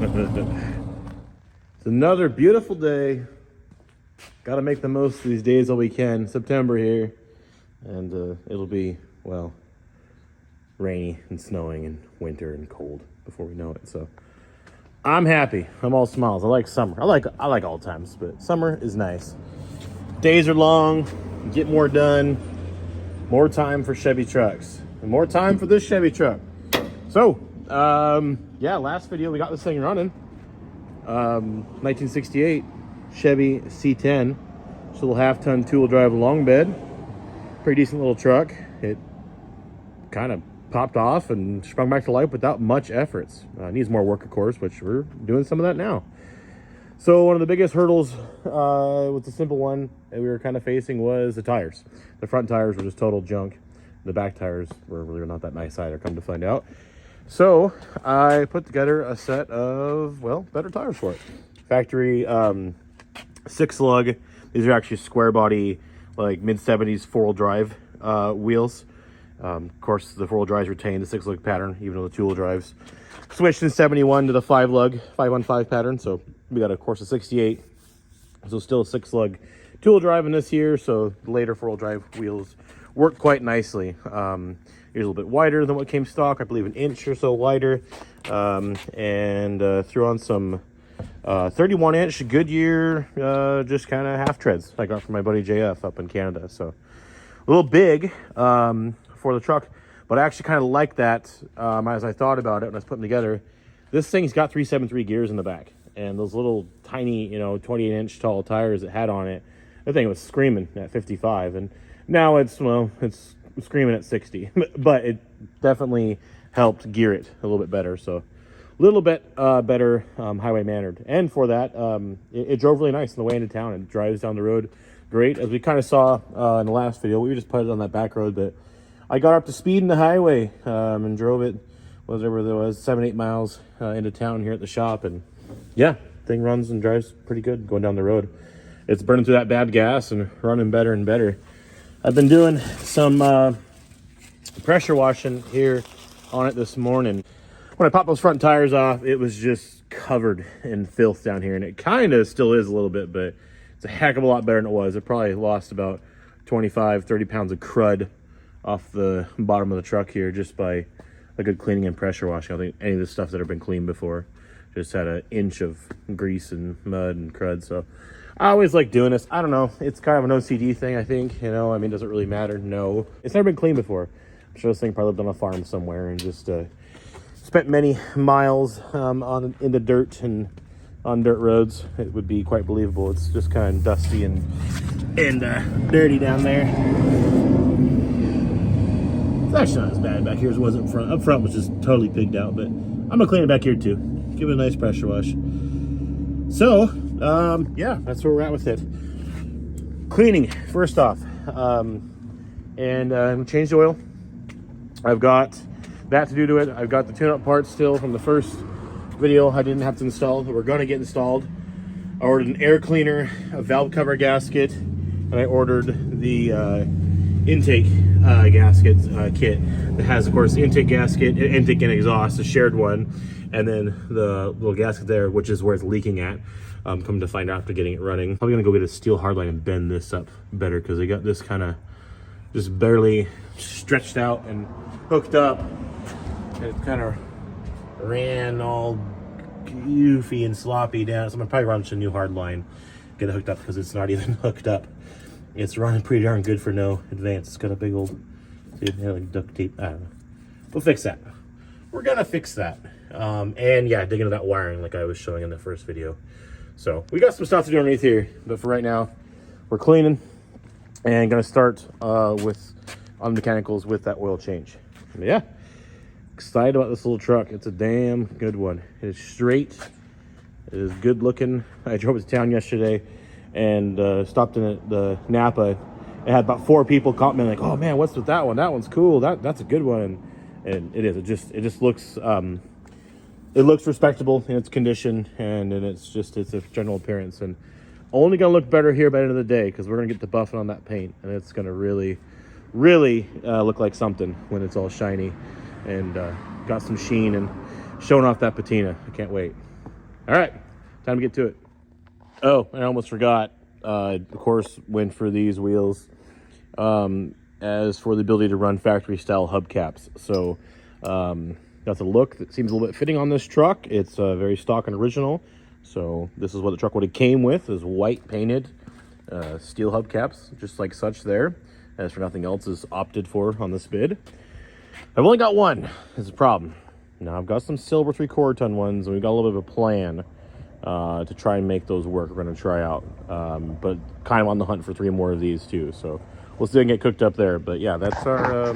It's another beautiful day. Got to make the most of these days while we can. September here, and it'll be, well, rainy and snowing and winter and cold before we know it. So I'm happy. I'm all smiles. I like summer. I like all times, but summer is nice. Days are long. Get more done. More time for Chevy trucks. And more time for this Chevy truck. So, yeah, last video we got this thing running. 1968 Chevy C10. It's a little half-ton two-wheel drive long bed. Pretty decent little truck. It kind of popped off and sprung back to life without much efforts. Needs more work, of course, which we're doing some of that now. So one of the biggest hurdles with the simple one that we were kind of facing was the tires. The front tires were just total junk. The back tires were really not that nice either, come to find out. So I put together a set of, well, better tires for it. Factory 6-lug. These are actually square body, like mid-70s four-wheel drive wheels. Of course, the four-wheel drives retain the 6-lug pattern, even though the two-wheel drives switched in 71 to the 5-lug, 5-on-5 pattern. So we got, of course, a 68. So still a 6-lug two-wheel drive in this here. So the later four-wheel drive wheels work quite nicely. Here's a little bit wider than what came stock. I believe an inch or so wider. And threw on some 31-inch Goodyear, just kind of half treads I got from my buddy JF up in Canada. So a little big for the truck, but I actually kind of like that as I thought about it when I was putting them together. This thing's got 373 gears in the back, and those little tiny, 28-inch tall tires it had on it, the thing was screaming at 55, and now it's screaming at 60. But it definitely helped gear it a little bit better. So a little bit better highway mannered, and for that it drove really nice on the way into town. It drives down the road great, as we kind of saw in the last video. We just put it on that back road, but I got up to speed in the highway and drove it whatever there was 7-8 miles into town here at the shop, and yeah, thing runs and drives pretty good going down the road. It's burning through that bad gas and running better and better. I've been doing some pressure washing here on it this morning. When I popped those front tires off, it was just covered in filth down here, and it kind of still is a little bit, but it's a heck of a lot better than it was. It probably lost about 25-30 pounds of crud off the bottom of the truck here just by a good cleaning and pressure washing. I think any of the stuff that have been cleaned before just had an inch of grease and mud and crud. So I always like doing this. I don't know, it's kind of an OCD thing, I think. I mean, does it really matter? No, it's never been cleaned before. I'm sure this thing probably lived on a farm somewhere and just spent many miles in the dirt and on dirt roads. It would be quite believable. It's just kind of dusty and dirty down there. It's actually not as bad back here as it was up front. Up front was just totally pigged out, but I'm gonna clean it back here too. Give it a nice pressure wash. So yeah, that's where we're at with it. Cleaning first off, and change the oil. I've got that to do to it. I've got the tune-up parts still from the first video I didn't have to install that we're gonna get installed. I ordered an air cleaner, a valve cover gasket, and I ordered the intake gasket kit that has, of course, the intake gasket, intake and exhaust, a shared one, and then the little gasket there, which is where it's leaking at. Come to find out after getting it running. Probably gonna go get a steel hardline and bend this up better, because they got this kind of just barely stretched out and hooked up. It kind of ran all goofy and sloppy down. So I'm gonna probably run a new hardline, get it hooked up, because it's not even hooked up. It's running pretty darn good for no advance. It's got a big old, like duct tape. I don't know. We'll fix that. We're gonna fix that. And yeah, dig into that wiring like I was showing in the first video. So we got some stuff to do underneath here, but for right now, we're cleaning and gonna start on mechanicals with that oil change. But yeah, excited about this little truck. It's a damn good one. It's straight. It is good looking. I drove it to town yesterday and stopped in at the Napa. It had about 4 people commenting like, "Oh man, what's with that one? That one's cool. That's a good one." And it is. It just looks it looks respectable in its condition, and it's a general appearance, and only gonna look better here by the end of the day, because we're gonna get the buffing on that paint, and it's gonna really look like something when it's all shiny and got some sheen and showing off that patina. I can't wait. All right, time to get to it. Oh, I almost forgot. Of course, went for these wheels. As for the ability to run factory style hubcaps. So that's a look that seems a little bit fitting on this truck. It's very stock and original. So this is what the truck would have came with, is white painted steel hubcaps, just like such there. As for nothing else is opted for on this bid. I've only got one. Is a problem. Now I've got some silver 3/4 ton ones, and we've got a little bit of a plan to try and make those work. We're going to try out, but kind of on the hunt for 3 more of these too. So we'll see if I can get cooked up there. But yeah, that's our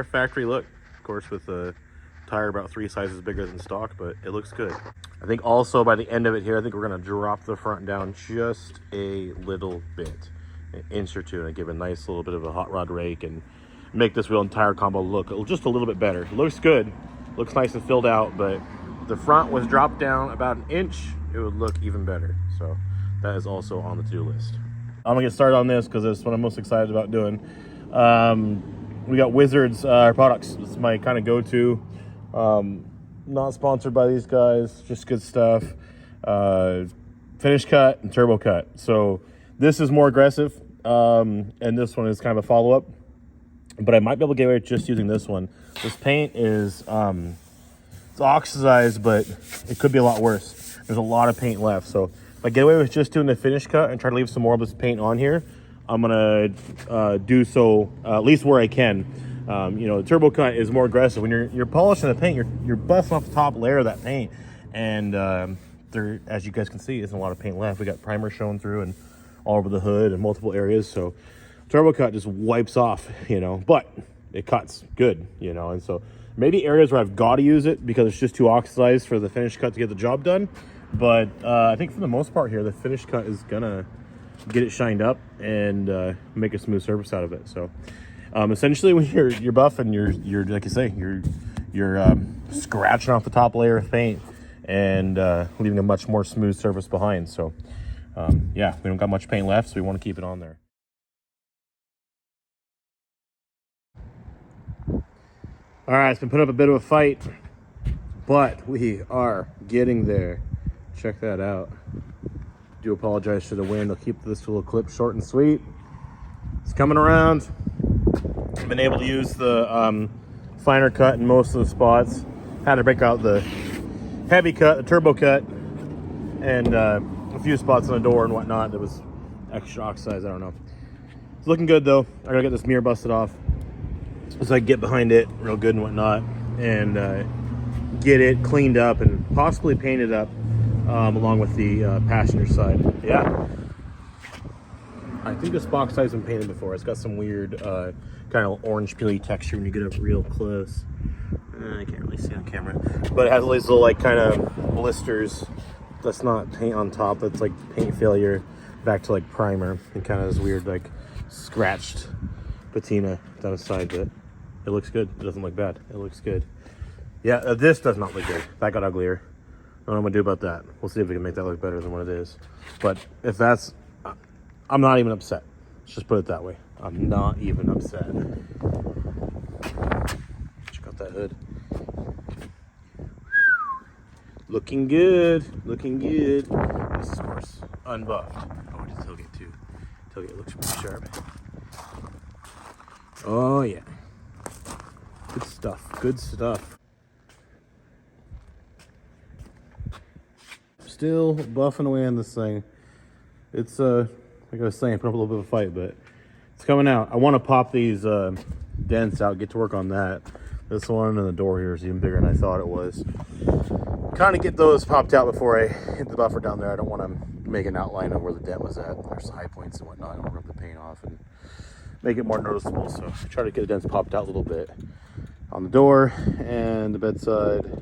factory look. Of course, with a tire about 3 sizes bigger than stock, but it looks good. I think also by the end of it here, I think we're going to drop the front down just a little bit, an inch or two, and give a nice little bit of a hot rod rake and make this wheel and tire combo look just a little bit better. It looks good, looks nice and filled out, but if the front was dropped down about an inch, it would look even better. So that is also on the to-do list. I'm gonna get started on this because it's what I'm most excited about doing. We got Wizards products. This is my kind of go-to. Not sponsored by these guys, just good stuff. Finish cut and turbo cut. So this is more aggressive, and this one is kind of a follow-up. But I might be able to get away with just using this one. This paint is it's oxidized, but it could be a lot worse. There's a lot of paint left. So if I get away with just doing the finish cut and try to leave some more of this paint on here, I'm gonna do so at least where I can. You know, the turbo cut is more aggressive. When you're polishing the paint, you're busting off the top layer of that paint, and there, as you guys can see, isn't a lot of paint left. We got primer showing through and all over the hood and multiple areas. So turbo cut just wipes off, you know, but it cuts good, you know. And so maybe areas where I've got to use it because it's just too oxidized for the finish cut to get the job done. But I think for the most part here, the finish cut is gonna get it shined up and make a smooth surface out of it. So essentially, when you're buffing, you're like you say, you're scratching off the top layer of paint and leaving a much more smooth surface behind. So yeah, we don't got much paint left, so we want to keep it on there. All right, it's been putting up a bit of a fight, but we are getting there. Check that out. Do apologize for the wind. I'll keep this little clip short and sweet. It's coming around. I've been able to use the finer cut in most of the spots. Had to break out the heavy cut, the turbo cut, and a few spots on the door and whatnot that was extra oxidized. I don't know. It's looking good though. I gotta get this mirror busted off so I can get behind it real good and whatnot, and get it cleaned up and possibly painted up along with the passenger side. Yeah, I think this box has been painted before. It's got some weird kind of orange peely texture when you get up real close. I can't really see on camera, but it has all these little like kind of blisters. That's not paint on top, that's like paint failure back to like primer, and kind of this weird like scratched patina down the side. But it looks good. It doesn't look bad. It looks good. Yeah, this does not look good. That got uglier. I don't know what I'm gonna do about that. We'll see if we can make that look better than what it is. But if that's, I'm not even upset. Let's just put it that way. I'm not even upset. Check out that hood. Looking good. Looking good. This is, of course, unbuffed. Oh, I did tailgate too. Tailgate looks pretty sharp. Oh yeah. Good stuff. Good stuff. Still buffing away on this thing. It's like I was saying, put up a little bit of a fight, but it's coming out. I want to pop these dents out, get to work on that. This one and the door here is even bigger than I thought it was. Kind of get those popped out before I hit the buffer down there. I don't want to make an outline of where the dent was at. There's high points and whatnot. I don't want to rub the paint off and make it more noticeable. So I try to get the dents popped out a little bit on the door and the bedside.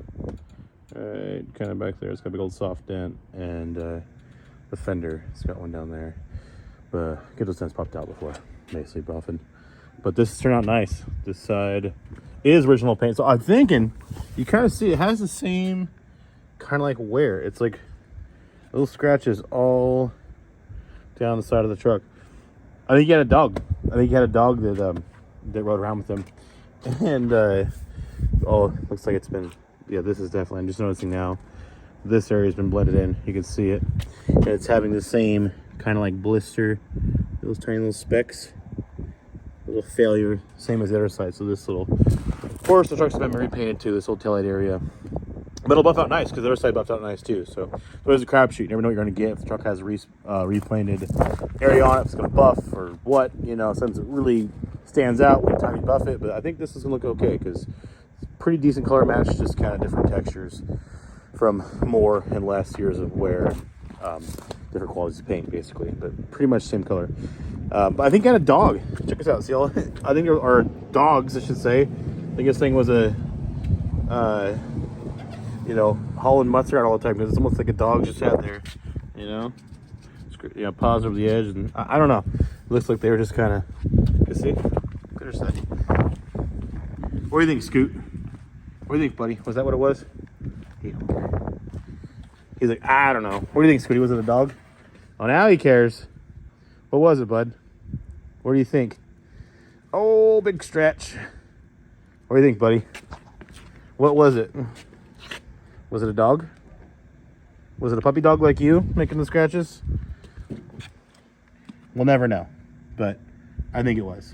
Right, kind of back there. It's got a big old soft dent, and the fender. It's got one down there. But get those dents popped out before basically buffing. But this turned out nice. This side is original paint. So I'm thinking, you kind of see it has the same kind of like wear. It's like little scratches all down the side of the truck. I think he had a dog. I think he had a dog that rode around with him. And oh, looks like it's been yeah, this is definitely, I'm just noticing now, this area has been blended in. You can see it. And it's having the same kind of like blister, those tiny little specks, a little failure, same as the other side. So this little, of course, the truck's been repainted too, this whole taillight area. But it'll buff out nice because the other side buffed out nice too. So there's a crapshoot. You never know what you're going to get if the truck has a repainted area on it. If it's going to buff or what, you know, since it really stands out when time you buff it. But I think this is going to look okay because it's pretty decent color match, just kind of different textures from more and less years of wear. Different qualities of paint basically, but pretty much same color. But I think I had a dog. Check this out. See, I think there are dogs, I should say. I think this thing was a you know, hauling mutts around all the time because it's almost like a dog just sat there, you know, paws over the edge, and I don't know. It looks like they were just kind of, you see, clear side. What do you think, Scoot? What do you think, buddy? Was that what it was? He's like, I don't know. What do you think, Scooty? Was it a dog? Oh, now he cares. What was it, bud? What do you think? Oh, big stretch. What do you think, buddy? What was it? Was it a dog? Was it a puppy dog like you making the scratches? We'll never know, but I think it was.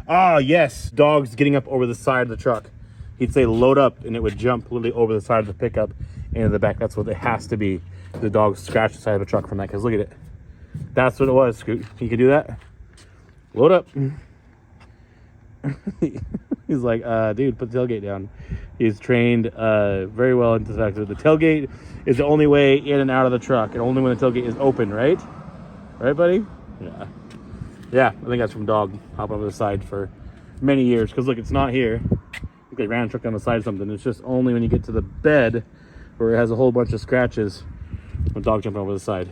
Ah, yes, dogs getting up over the side of the truck. He'd say load up, and it would jump literally over the side of the pickup into the back. That's what it has to be. The dog scratched the side of the truck from that, because look at it. That's what it was, Scoot. You could do that? Load up. He's like, dude, put the tailgate down. He's trained very well into the fact that the tailgate is the only way in and out of the truck, and only when the tailgate is open, right? Right, buddy? Yeah. Yeah, I think that's from dog hopping over the side for many years. Because look, it's not here. Look, they ran a truck on the side of something. It's just only when you get to the bed where it has a whole bunch of scratches when dog jumping over the side.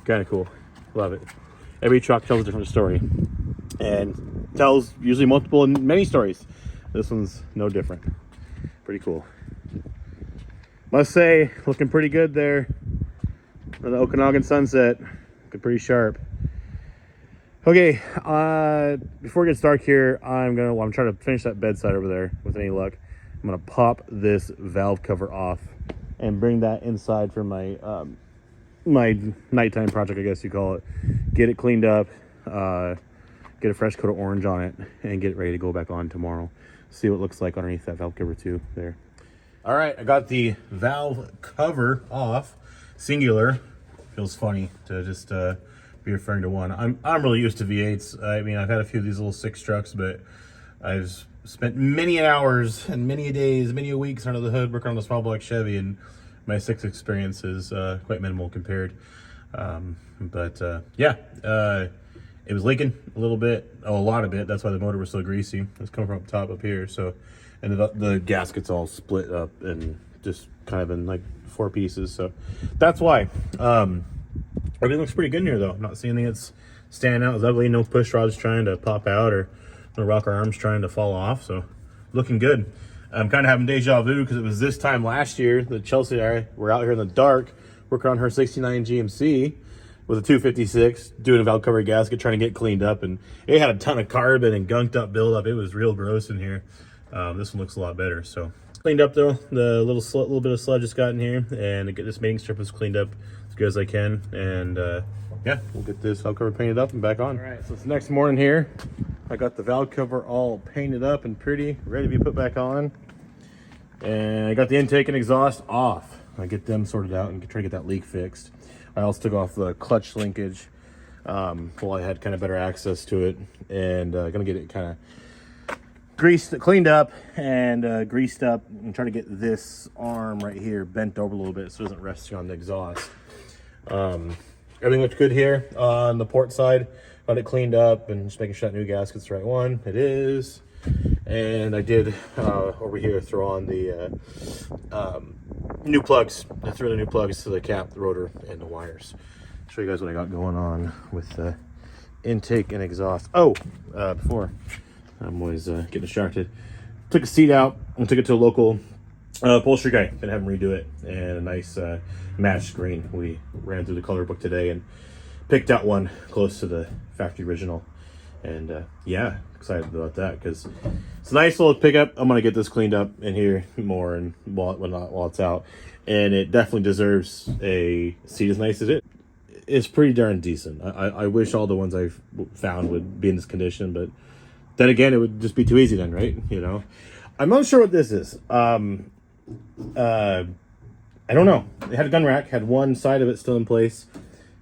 Kind of cool. Love it. Every truck tells a different story. And tells usually multiple and many stories. This one's no different. Pretty cool. Must say, looking pretty good there. On the Okanagan sunset. Looking pretty sharp. Okay, before it gets dark here, I'm trying to finish that bedside over there with any luck. I'm gonna pop this valve cover off and bring that inside for my my nighttime project, I guess you call it. Get it cleaned up, get a fresh coat of orange on it, and get it ready to go back on tomorrow. See what it looks like underneath that valve cover too there. All right, I got the valve cover off, singular. Feels funny to just be referring to one. I'm really used to V8s. I mean, I've had a few of these little 6 trucks, but I've spent many hours and many days, many weeks under the hood working on the small block Chevy, and my 6 experience is quite minimal compared. Yeah, it was leaking a little bit, a lot of it. That's why the motor was so greasy. It was coming from up top up here. So, and the gasket's all split up and just kind of in like 4 pieces. So that's why. Everything looks pretty good in here though. Not seeing anything that's standing out as ugly. No push rods trying to pop out or no rocker arms trying to fall off. So looking good. I'm kind of having deja vu because it was this time last year that Chelsea and I were out here in the dark working on her 69 GMC with a 256, doing a valve cover gasket, trying to get cleaned up, and it had a ton of carbon and gunked up buildup. It was real gross in here. This one looks a lot better. So cleaned up though. The little bit of sludge just got in here, and get this mating strip was cleaned up as good as I can. And yeah, we'll get this valve cover painted up and back on. All right, so it's the next morning here. I got the valve cover all painted up and pretty, ready to be put back on. And I got the intake and exhaust off. I get them sorted out and try to get that leak fixed. I also took off the clutch linkage while I had kind of better access to it, and gonna get it kind of cleaned up and greased up, and try to get this arm right here bent over a little bit so it doesn't rest on the exhaust. Everything looked good here on the port side. Got it cleaned up and just making sure that new gasket's the right one. It is. And I did over here throw on the new plugs. I threw the new plugs to the cap, the rotor, and the wires. Show you guys what I got going on with the intake and exhaust. Oh, before I'm always getting distracted. Took a seat out and took it to a local upholstery guy. Gonna have him redo it, and a nice matched green. We ran through the color book today and picked out one close to the factory original. And yeah, excited about that because It's a nice little pickup. I'm gonna get this cleaned up in here more and while it's out, and it definitely deserves a seat as nice as it. It's pretty darn decent. I wish all the ones I've found would be in this condition, but then again, it would just be too easy then, right? You know, I'm not sure what this is. I don't know. It had a gun rack, had one side of it still in place,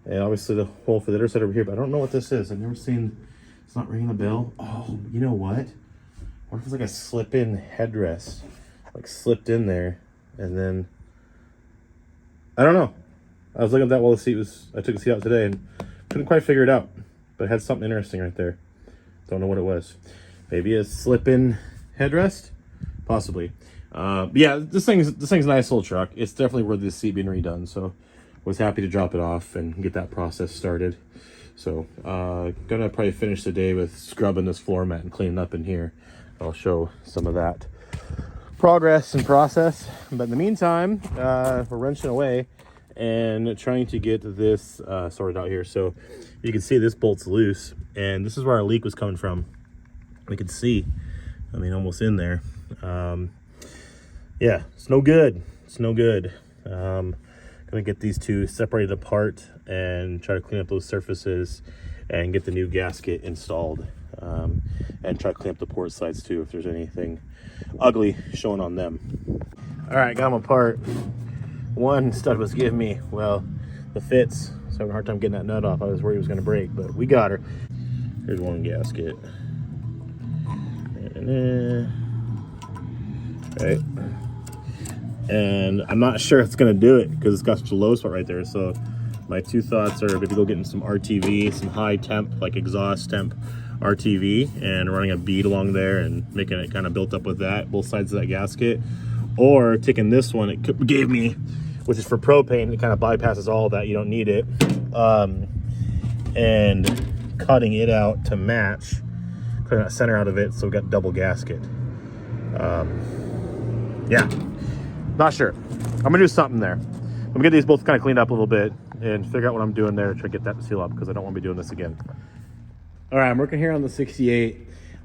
and obviously the hole for the other side over here, but I don't know what this is. I've never seen, it's not ringing a bell. Oh, you know what? What if it's like a slip-in headrest, like slipped in there, and then, I don't know. I was looking at that while the seat was, I took the seat out today and couldn't quite figure it out, but it had something interesting right there. Don't know what it was. Maybe a slip-in headrest? Possibly. Yeah, this thing's a nice little truck. It's definitely worth the seat being redone, so was happy to drop it off and get that process started. So, gonna probably finish the day with scrubbing this floor mat and cleaning up in here. I'll show some of that progress and process. But in the meantime, we're wrenching away and trying to get this sorted out here. So you can see this bolt's loose, and this is where our leak was coming from. We can see, I mean, almost in there. Yeah, it's no good. It's no good. Gonna get these two separated apart and try to clean up those surfaces and get the new gasket installed, and try to clean up the port sides too if there's anything ugly showing on them. All right, got them apart. One stud was giving me, well, the fits, so having a hard time getting that nut off. I was worried it was gonna break, but we got her. Here's one gasket. Right. And I'm not sure it's gonna do it because it's got such a low spot right there. So my two thoughts are maybe go getting some RTV, some high temp, like exhaust temp RTV, and running a bead along there and making it kind of built up with that, both sides of that gasket. Or taking this one it gave me, which is for propane, it kind of bypasses all of that, you don't need it, and cutting it out to match, cutting that center out of it so we got double gasket. Yeah, not sure. I'm gonna do something there. I'm gonna get these both kind of cleaned up a little bit and figure out what I'm doing there to try to get that to seal up, because I don't want to be doing this again. All right, I'm working here on the 68.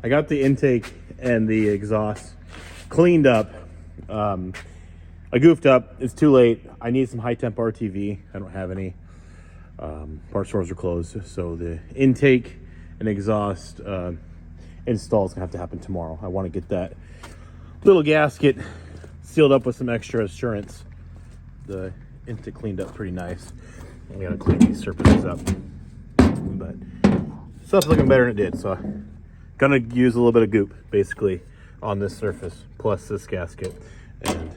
I got the intake and the exhaust cleaned up. I goofed up. It's too late. I need some high temp RTV. I don't have any. Part stores are closed, so the intake and exhaust install is gonna have to happen tomorrow. I want to get that little gasket sealed up with some extra assurance. The intake cleaned up pretty nice. I gotta clean these surfaces up, but stuff's looking better than it did. So gonna use a little bit of goop basically on this surface plus this gasket and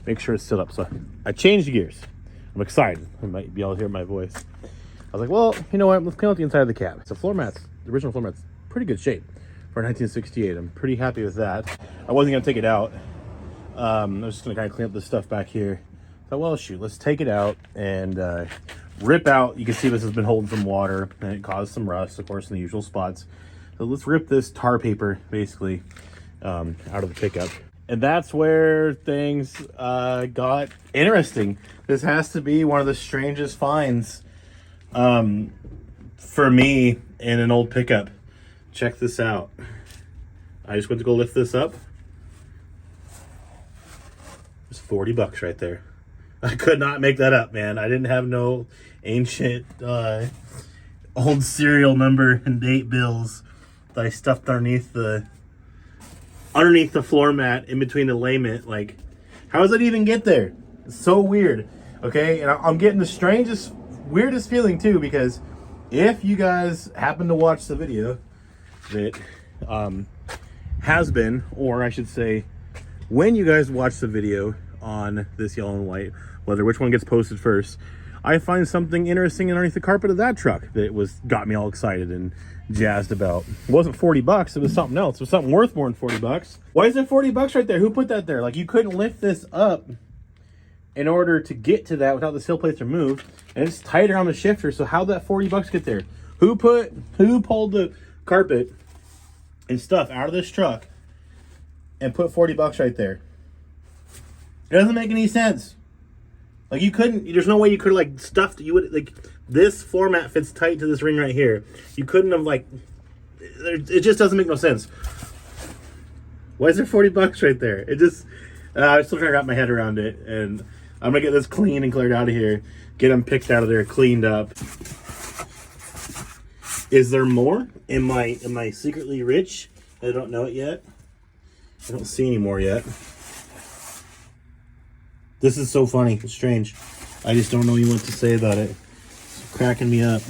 make sure it's sealed up. So I changed gears. I'm excited. You might be able to hear my voice. I was like, well, you know what? Let's clean out the inside of the cab. So the original floor mat's pretty good shape for 1968. I'm pretty happy with that. I wasn't gonna take it out. I was just gonna kind of clean up this stuff back here. So, well, shoot, let's take it out and rip out. You can see this has been holding some water and it caused some rust, of course, in the usual spots. So let's rip this tar paper basically out of the pickup. And that's where things got interesting. This has to be one of the strangest finds for me in an old pickup. Check this out. I just went to go lift this up. It's 40 bucks right there. I could not make that up, man. I didn't have no ancient old serial number and date bills that I stuffed underneath the floor mat in between the layment. Like, how does it even get there? It's so weird. Okay, and I'm getting the strangest, weirdest feeling too, because if you guys happen to watch the video that has been, or I should say, when you guys watch the video on this yellow and white, whether which one gets posted first, I find something interesting underneath the carpet of that truck that got me all excited and jazzed about. It wasn't 40 bucks, it was something else. It was something worth more than 40 bucks. Why is it 40 bucks right there? Who put that there? Like, you couldn't lift this up in order to get to that without the sill plates removed, and it's tighter on the shifter, so how'd that 40 bucks get there? Who pulled the carpet and stuff out of this truck and put 40 bucks right there? It doesn't make any sense. Like, you couldn't, there's no way you could like stuffed, you would, like, this floor mat fits tight to this ring right here. You couldn't have, like, it just doesn't make no sense. Why is there 40 bucks right there? It just, I'm still trying to wrap my head around it, and I'm gonna get this clean and cleared out of here, get them picked out of there, cleaned up. Is there more? Am I secretly rich? I don't know it yet. I don't see any more yet. This is so funny. It's strange. I just don't know even what to say about it. It's cracking me up.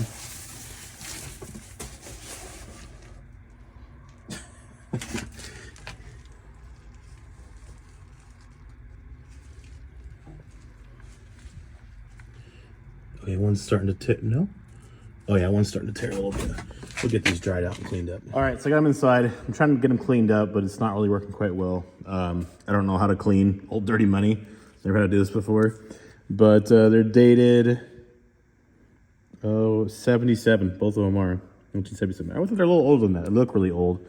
Okay, one's starting to tear. No? Oh yeah, one's starting to tear a little bit. We'll get these dried out and cleaned up. All right, so I got them inside. I'm trying to get them cleaned up, but it's not really working quite well. I don't know how to clean old dirty money. Never had to do this before. But they're dated, 77. Both of them are 1977. I would think they're a little older than that. They look really old.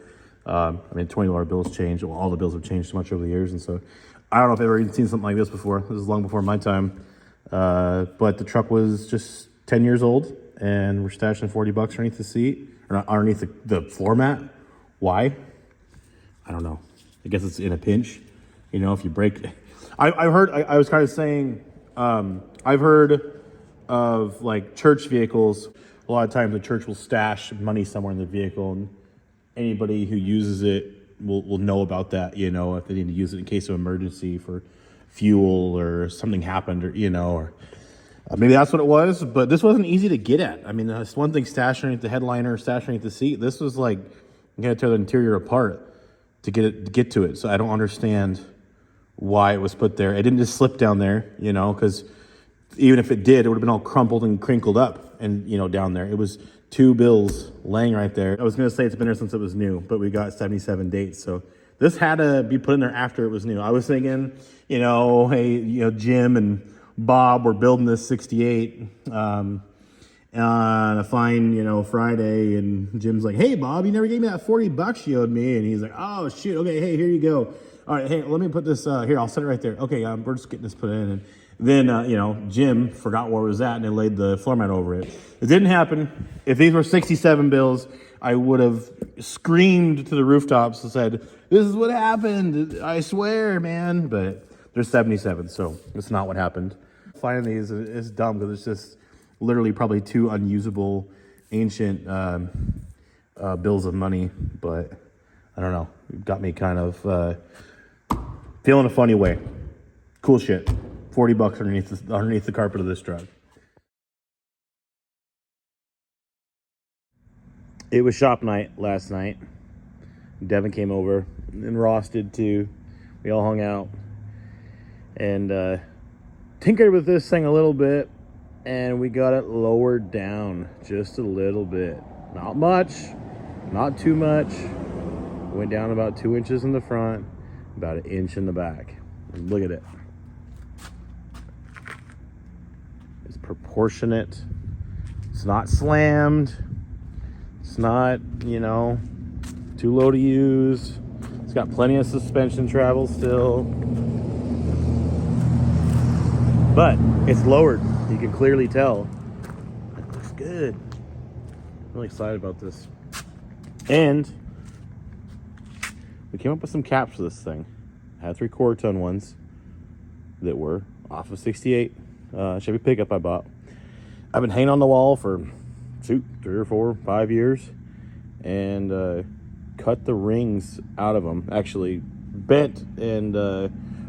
I mean, $20 bills changed. Well, all the bills have changed so much over the years. And so I don't know if I've ever even seen something like this before. This is long before my time. But the truck was just 10 years old, and we're stashing 40 bucks underneath the seat, or not underneath the floor mat. Why? I don't know. I guess it's in a pinch. You know, if you break... I've heard, I was kind of saying, I've heard of like church vehicles. A lot of times the church will stash money somewhere in the vehicle, and anybody who uses it will know about that, you know, if they need to use it in case of emergency for fuel or something happened, or, you know, or maybe that's what it was. But this wasn't easy to get at. I mean, it's one thing stashing underneath the headliner, stashing underneath the seat. This was like, you gotta tear the interior apart to get to it. So I don't understand why it was put there. It didn't just slip down there, you know, because even if it did, it would have been all crumpled and crinkled up and, you know, down there. It was 2 bills laying right there. I was going to say it's been there since it was new, but we got 77 dates. So this had to be put in there after it was new. I was thinking, you know, hey, you know, Jim and Bob were building this 68 on a fine, you know, Friday. And Jim's like, hey, Bob, you never gave me that 40 bucks you owed me. And he's like, oh, shoot. Okay, hey, here you go. All right, hey, let me put this, here, I'll set it right there. Okay, we're just getting this put in. And then, you know, Jim forgot where it was at, and they laid the floor mat over it. It didn't happen. If these were 67 bills, I would have screamed to the rooftops and said, this is what happened. I swear, man. But there's 77, so it's not what happened. Finding these is dumb because it's just literally probably 2 unusable ancient bills of money. But I don't know. It got me kind of feeling a funny way. Cool shit. 40 bucks underneath the carpet of this truck. It was shop night last night. Devin came over, and Ross did too. We all hung out and tinkered with this thing a little bit, and we got it lowered down just a little bit. Not much, not too much. Went down about 2 inches in the front, about 1 inch in the back. Look at it. It's proportionate. It's not slammed. It's not, you know, too low to use. It's got plenty of suspension travel still. But it's lowered. You can clearly tell. It looks good. I'm really excited about this. And we came up with some caps for this thing. I had 3/4 ton ones that were off of 68 Chevy pickup I bought. I've been hanging on the wall for 3 or 4, 5 years, and cut the rings out of them. Actually bent and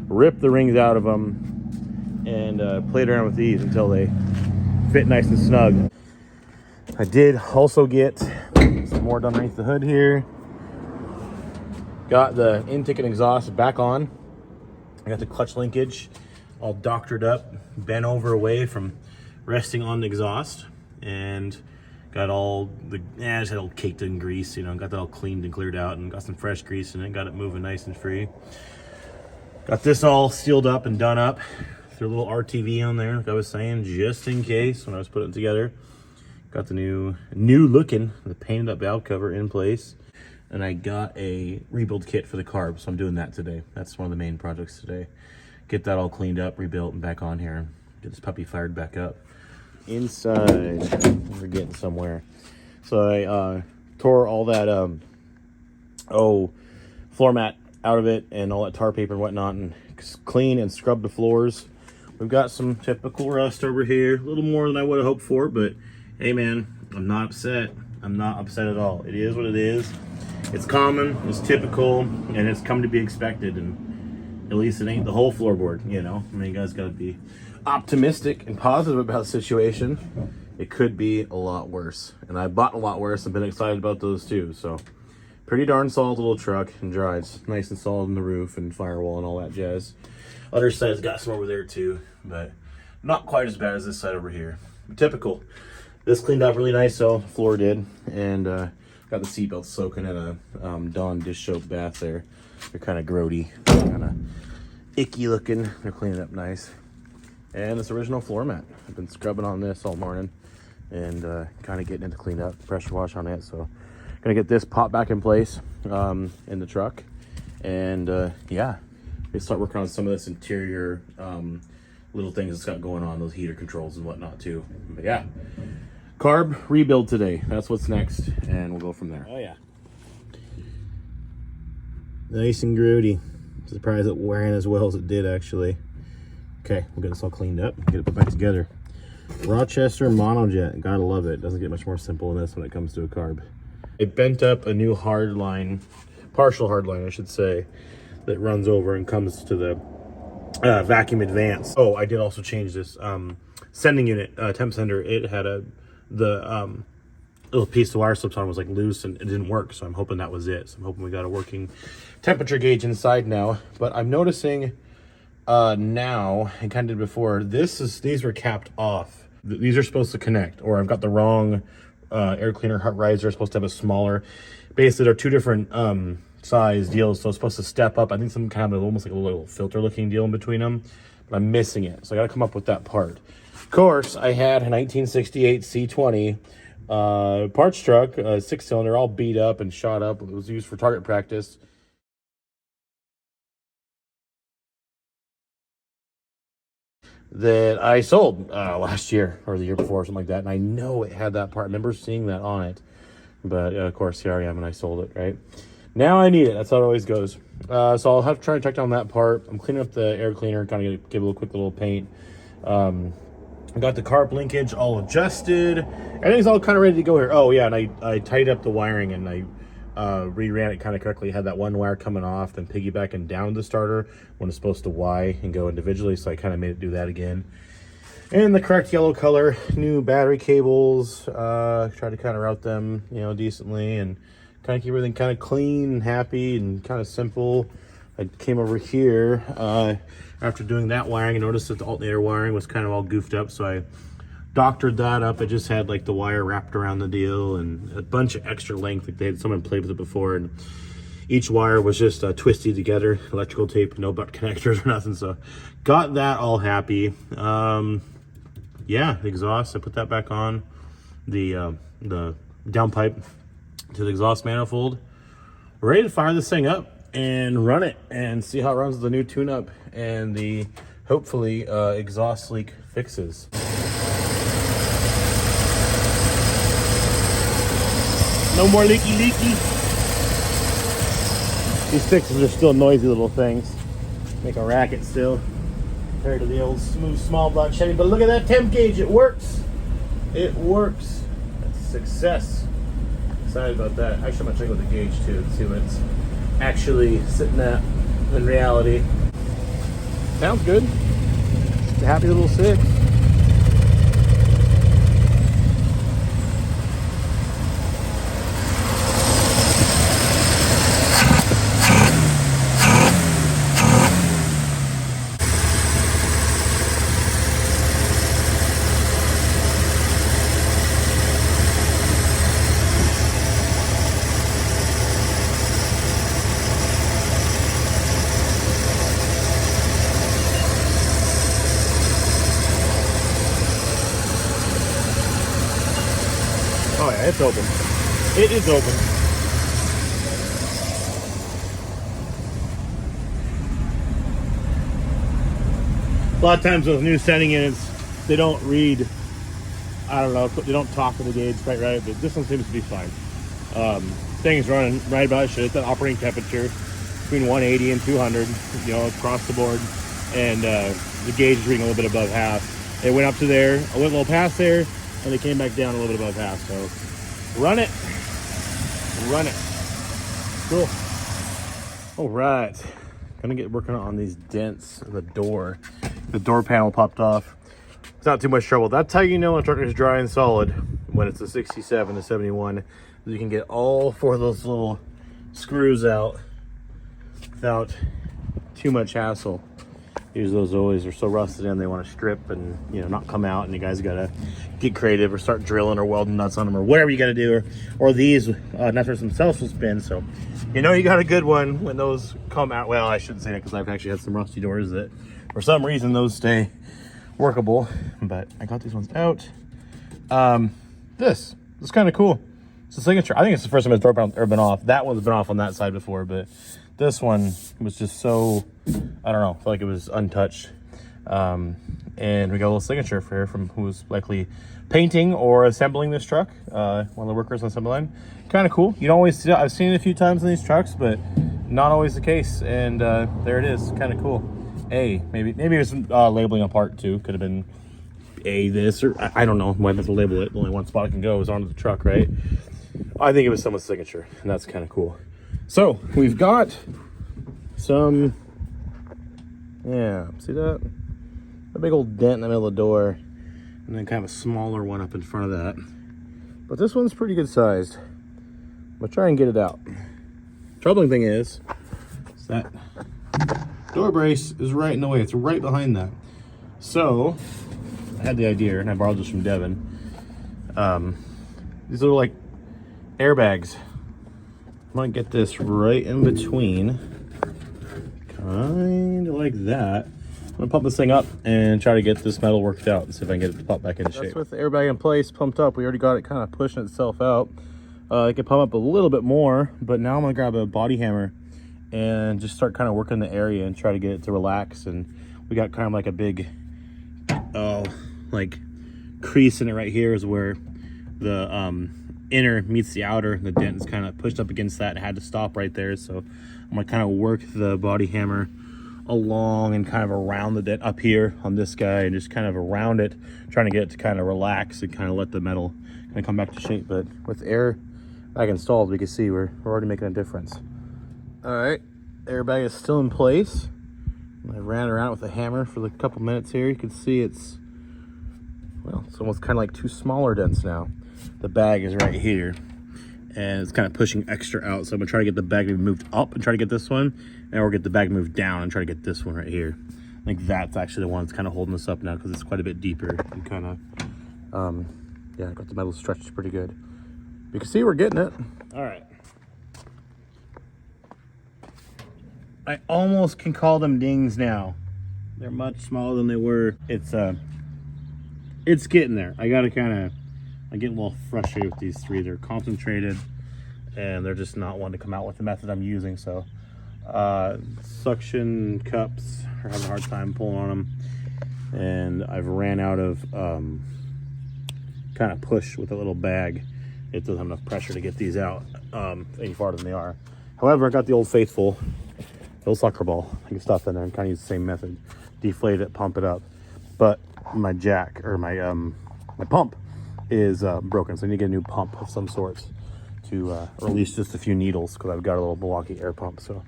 ripped the rings out of them, and played around with these until they fit nice and snug. I did also get some more done underneath the hood here. Got the intake and exhaust back on. I got the clutch linkage all doctored up, bent over away from resting on the exhaust, and got all the, I just had all caked in grease, you know, got that all cleaned and cleared out, and got some fresh grease in it, got it moving nice and free. Got this all sealed up and done up. Threw a little RTV on there, like I was saying, just in case when I was putting it together. Got the new looking, the painted up valve cover in place. And I got a rebuild kit for the carb, so I'm doing that today. That's one of the main projects today. Get that all cleaned up, rebuilt, and back on here. Get this puppy fired back up. Inside, we're getting somewhere. So I tore all that floor mat out of it and all that tar paper and whatnot, and clean and scrub the floors. We've got some typical rust over here, a little more than I would have hoped for, but hey man, I'm not upset. I'm not upset at all. It is what it is. It's common, it's typical, and it's come to be expected, and at least it ain't the whole floorboard, you know? I mean, you guys gotta be optimistic and positive about the situation. It could be a lot worse, and I bought a lot worse and been excited about those too, so. Pretty darn solid little truck and drives nice and solid in the roof and firewall and all that jazz. Other side's got some over there too, but not quite as bad as this side over here. Typical. This cleaned up really nice, so the floor did, and got the seat belts soaking in a Dawn dish soap bath there. They're kind of grody, kind of icky looking. They're cleaning up nice. And this original floor mat. I've been scrubbing on this all morning and kind of getting it to clean up, pressure wash on it. So gonna get this popped back in place in the truck, and yeah, we start working on some of this interior little things it's got going on, those heater controls and whatnot too. But yeah, carb rebuild today. That's what's next, and we'll go from there. Oh yeah, nice and grody. Surprised it wearing as well as it did actually. Okay, we'll get this all cleaned up, get it put back together. Rochester monojet, gotta love it. Doesn't get much more simple than this when it comes to a carb. It bent up a new hard line, partial hard line I should say, that runs over and comes to the vacuum advance. Oh, I did also change this sending unit, temp sender. It had the little piece the wire slips on was like loose and it didn't work, so I'm hoping that was it. So I'm hoping we got a working temperature gauge inside now. But I'm noticing now, and kind of did before, these were capped off. These are supposed to connect, or I've got the wrong air cleaner hot riser. Supposed to have a smaller. Basically, they're two different size deals, so it's supposed to step up. I think some kind of almost like a little filter looking deal in between them, but I'm missing it, so I got to come up with that part. Of course, I had a 1968 C20 parts truck, 6-cylinder, all beat up and shot up. It was used for target practice. That I sold last year or the year before, something like that, and I know it had that part. I remember seeing that on it, but of course here I am and I sold it. Right now I need it. That's how it always goes. So I'll have to try and track down that part. I'm cleaning up the air cleaner, kind of give it a quick little paint. I got the carb linkage all adjusted. Everything's all kind of ready to go here. Oh yeah, and I tidied up the wiring and I reran it kind of correctly. Had that one wire coming off, then piggybacking down the starter when it's supposed to Y and go individually, so I kind of made it do that again. And the correct yellow color, new battery cables, tried to kind of route them, you know, decently, and kind of keep everything kind of clean and happy and kind of simple. I came over here after doing that wiring and noticed that the alternator wiring was kind of all goofed up, so I doctored that up. It just had like the wire wrapped around the deal and a bunch of extra length. Like someone played with it before, and each wire was just twisted together, electrical tape, no butt connectors or nothing. So got that all happy. Yeah, exhaust, I put that back on. The downpipe to the exhaust manifold. We're ready to fire this thing up and run it and see how it runs with the new tune-up and the hopefully exhaust leak fixes. No more leaky. These fixes are still noisy little things. Make a racket still. Compared to the old smooth small block Chevy. But look at that temp gauge, it works. It works. That's a success. Excited about that. Actually, I'm gonna check out the gauge too and see what it's actually sitting at in reality. Sounds good. Just a happy little 6. Oh yeah, it's open. It is open. A lot of times those new setting units, they don't read, I don't know, they don't talk to the gauge quite right, but this one seems to be fine. Thing's running right about it should. It's at operating temperature. between 180 and 200, you know, across the board. And the gauge is reading a little bit above half. It went up to there, I went a little past there, and it came back down a little bit above half. So run it. Cool. All right, gonna get working on these dents in the door. The door panel popped off. It's not too much trouble. That's how you know a truck is dry and solid when it's a 67 to 71. You can get all 4 of those little screws out without too much hassle. Usually those always are so rusted in, they want to strip and, you know, not come out, and you guys gotta get creative or start drilling or welding nuts on them or whatever you gotta do. Or these nuts themselves will spin, so you know you got a good one when those come out. Well, I shouldn't say that because I've actually had some rusty doors that for some reason those stay workable, but I got these ones out. This is kind of cool. It's a signature. I think it's the first time it's door panel ever been off. That one's been off on that side before, but this one was just so, I don't know, I felt like it was untouched. And we got a little signature for her from who was likely painting or assembling this truck. One of the workers on the assembly line. Kind of cool. You don't always see it. I've seen it a few times in these trucks, but not always the case. And there it is. Kind of cool. Maybe it was labeling a part too. Could have been this, or I don't know. Might have to label it. Only one spot it can go is onto the truck, right? I think it was someone's signature, and that's kind of cool. So we've got some, yeah, see that? A big old dent in the middle of the door, and then kind of a smaller one up in front of that. But this one's pretty good sized. I'm gonna try and get it out. Troubling thing is that door brace is right in the way. It's right behind that. So I had the idea, and I borrowed this from Devin. These little like airbags. I'm gonna get this right in between, kind of like that. I'm gonna pump this thing up and try to get this metal worked out and see if I can get it to pop back into shape. That's with the airbag in place, pumped up. We already got it kind of pushing itself out. It can pump up a little bit more, but now I'm gonna grab a body hammer and just start kind of working the area and try to get it to relax. And we got kind of like a big, like crease in it right here is where the inner meets the outer. The dent is kind of pushed up against that and had to stop right there. So I'm gonna kind of work the body hammer along and kind of around the dent up here on this guy and just kind of around it, trying to get it to kind of relax and kind of let the metal kind of come back to shape. But with air back installed, we can see we're already making a difference. All right, airbag is still in place. I ran around with a hammer for a couple minutes here. You can see it's, well, it's almost kind of like 2 smaller dents now. The bag is right here and it's kind of pushing extra out. So I'm gonna try to get the bag moved up and try to get this one, or get the bag moved down and try to get this one right here. I think that's actually the one that's kind of holding us up now because it's quite a bit deeper and kind of, yeah, I got the metal stretched pretty good. You can see we're getting it. All right. I almost can call them dings now. They're much smaller than they were. It's getting there. I gotta I get a little frustrated with these 3. They're concentrated and they're just not wanting to come out with the method I'm using. So suction cups are having a hard time pulling on them, and I've ran out of kind of push with a little bag. It doesn't have enough pressure to get these out any farther than they are. However, I got the old faithful little soccer ball. I can stuff in there and kind of use the same method. Deflate it, pump it up. But my jack, or my pump is broken, so I need to get a new pump of some sort to release just a few needles, because I've got a little Milwaukee air pump. So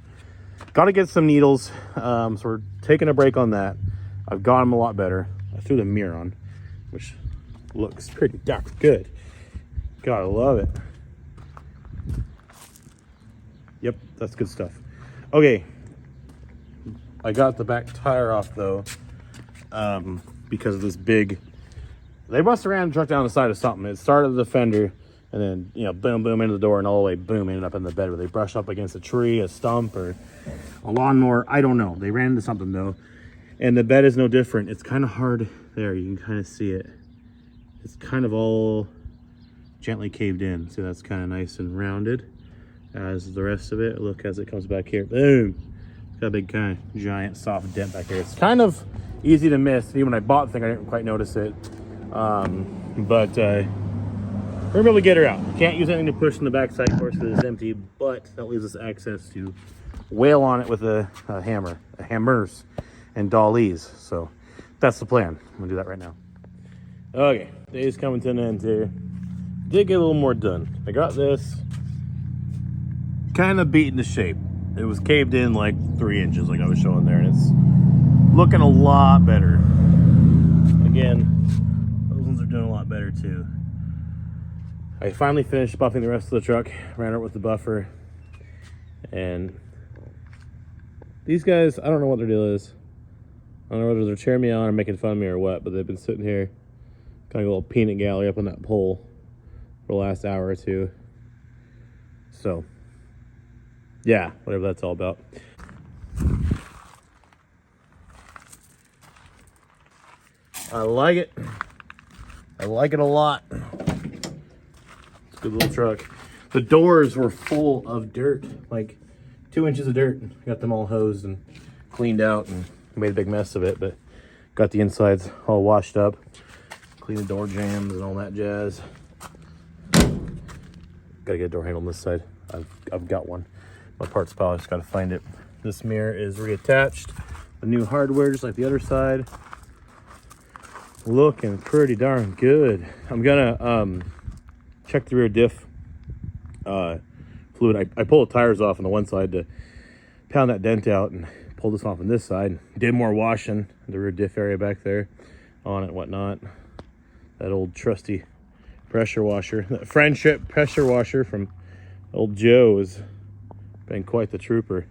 got to get some needles. So we're taking a break on that. I've got them a lot better. I threw the mirror on, which looks pretty darn good. Gotta love it. Yep, that's good stuff. Okay, I got the back tire off though, because of this big, they must have ran the truck down the side of something. It started the fender, and then, you know, boom, boom into the door, and all the way, boom, ended up in the bed where they brushed up against a tree, a stump, or a lawnmower. I don't know. They ran into something though, and the bed is no different. It's kind of hard there. You can kind of see it. It's kind of all gently caved in. So that's kind of nice and rounded as the rest of it. Look, as it comes back here, boom. It's got a big kind of giant soft dent back here. It's kind of easy to miss. Even when I bought the thing, I didn't quite notice it. But we're able to get her out. Can't use anything to push in the backside, of course, because it's empty, but that leaves us access to wail on it with a hammers and dollies. So that's the plan. I'm gonna do that right now. Okay, day's coming to an end here. Did get a little more done. I got this kind of beat into shape. It was caved in like 3 inches like I was showing there, and it's looking a lot better. Again, those ones are doing a lot better too. I finally finished buffing the rest of the truck, ran it with the buffer, and these guys, I don't know what their deal is. I don't know whether they're cheering me on or making fun of me or what, but they've been sitting here, kind of a little peanut gallery up on that pole for the last hour or two. So, yeah, whatever that's all about. I like it. I like it a lot. It's a good little truck. The doors were full of dirt, like 2 inches of dirt. Got them all hosed and cleaned out and made a big mess of it, but got the insides all washed up. Clean the door jambs and all that jazz. Gotta get a door handle on this side. I've got one. My parts pile, I just gotta find it. This mirror is reattached. The new hardware, just like the other side. Looking pretty darn good. I'm gonna check the rear diff fluid. I pulled the tires off on the one side to pound that dent out, and pulled this off on this side. Did more washing the rear diff area back there on it and whatnot. That old trusty pressure washer, that friendship pressure washer from old Joe, has been quite the trooper.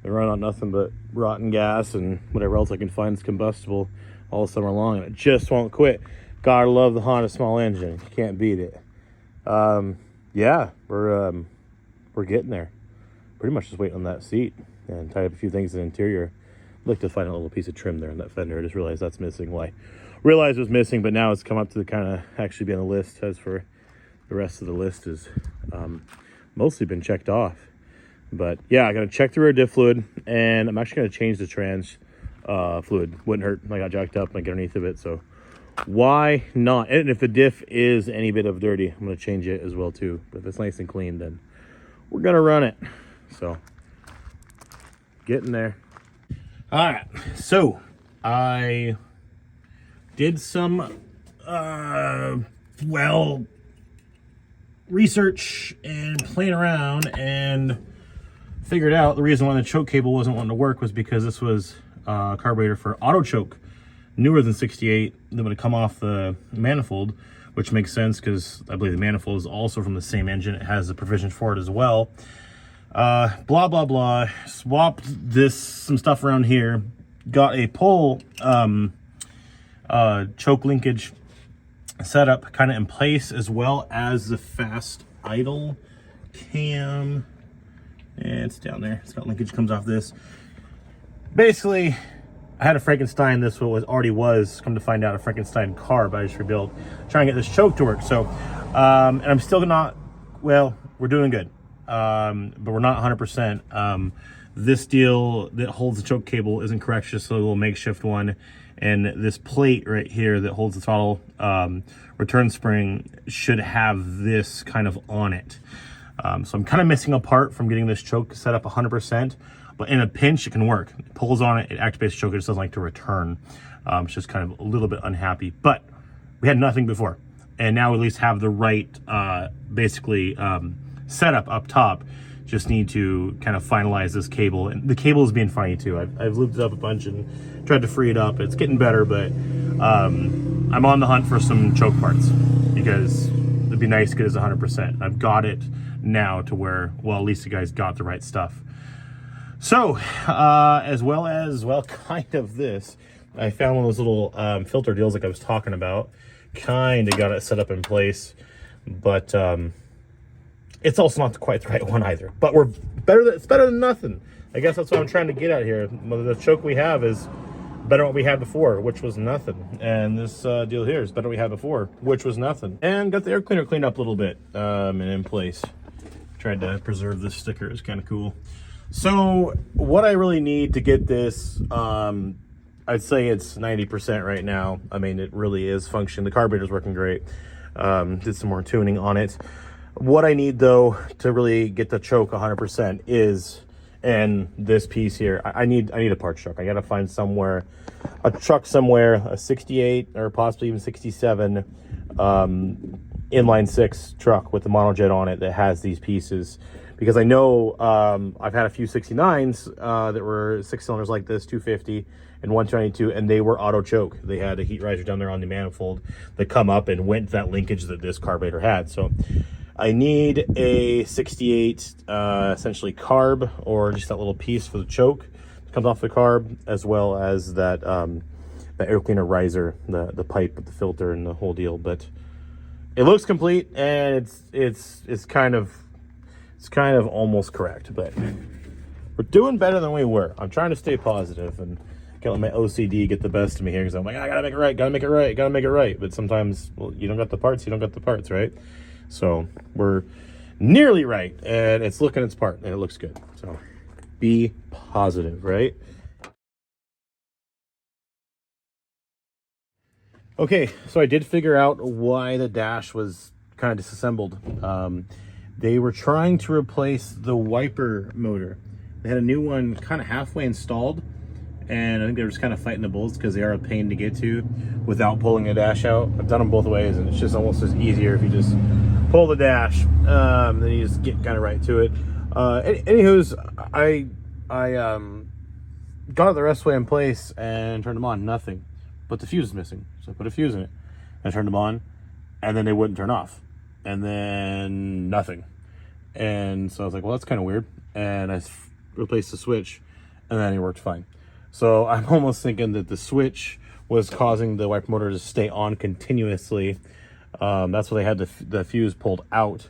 They run on nothing but rotten gas and whatever else I can find is combustible all summer long, and it just won't quit. Gotta love the Honda small engine. You can't beat it. Yeah, we're getting there. Pretty much just waiting on that seat and tied up a few things in the interior. I'd like to find a little piece of trim there in that fender. I just realized that's missing. Well, I realized it was missing, but now it's come up to the kind of actually be on the list. As for the rest of the list is mostly been checked off. But yeah, I gotta check the rear diff fluid, and I'm actually gonna change the trans fluid. Wouldn't hurt. I got jacked up and I get underneath of it, so why not? And if the diff is any bit of dirty, I'm gonna change it as well too. But if it's nice and clean, then we're gonna run it. So getting there. All right, so I did some research and playing around, and figured out the reason why the choke cable wasn't wanting to work was because this was a carburetor for auto choke, newer than 68, that would come off the manifold, which makes sense because I believe the manifold is also from the same engine. It has the provision for it as well. Blah blah blah. Swapped some stuff around here. Got a pull choke linkage setup kind of in place, as well as the fast idle cam. And it's down there. It's got linkage, comes off this. Basically, I had a Frankenstein. This already was, come to find out, a Frankenstein carb I just rebuilt, trying to get this choke to work. So, and I'm still not, well, we're doing good. But we're not 100%. This deal that holds the choke cable isn't correct, just a little makeshift one. And this plate right here that holds the throttle return spring should have this kind of on it. So I'm kind of missing a part from getting this choke set up 100%, but in a pinch, it can work. It pulls on it, it activates the choke, it just doesn't like to return. It's just kind of a little bit unhappy, but we had nothing before. And now we at least have the right, basically, setup up top. Just need to kind of finalize this cable. And the cable is being funny too. I've looped it up a bunch and tried to free it up. It's getting better, but I'm on the hunt for some choke parts because it'd be nice to get it as 100%. I've got it now to where, well, at least you guys got the right stuff. So, as well as, well, kind of this, I found one of those little filter deals like I was talking about. Kind of got it set up in place, but it's also not quite the right one either. But we're better. It's better than nothing. I guess that's what I'm trying to get at here. The choke we have is better than what we had before, which was nothing. And this deal here is better than we had before, which was nothing. And got the air cleaner cleaned up a little bit and in place. Tried to preserve this sticker. It's kind of cool. So what I really need to get this, I'd say it's 90% right now. I mean, it really is functioning. The carburetor's working great. Did some more tuning on it. What I need though to really get the choke 100% is and this piece here. I need a parts truck. I got to find somewhere, a truck somewhere, a 68 or possibly even 67 inline 6 truck with the monojet on it that has these pieces, because I know I've had a few 69s that were 6 cylinders like this, 250 and 122, and they were auto choke. They had a heat riser down there on the manifold that come up and went to that linkage that this carburetor had. So I need a 68 essentially carb, or just that little piece for the choke that comes off the carb, as well as that the air cleaner riser, the pipe with the filter and the whole deal. But it looks complete, and it's kind of almost correct, but we're doing better than we were. I'm trying to stay positive and can't let my OCD get the best of me here, because I'm like, I gotta make it right, gotta make it right, gotta make it right. But sometimes, well, you don't got the parts, right? So we're nearly right, and it's looking its part, and it looks good. So be positive, right? Okay, so I did figure out why the dash was kind of disassembled. They were trying to replace the wiper motor. They had a new one kind of halfway installed, and I think they were just kind of fighting the bulls because they are a pain to get to without pulling the dash out. I've done them both ways, and it's just almost as easier if you just pull the dash, then you just get kind of right to it. Anywho's, I got the rest way in place and turned them on, nothing. But the fuse is missing, so I put a fuse in it. I turned them on, and then they wouldn't turn off, and then nothing. And so I was like, well, that's kind of weird. And I replaced the switch, and then it worked fine. So I'm almost thinking that the switch was causing the wiper motor to stay on continuously. That's why they had the fuse pulled out.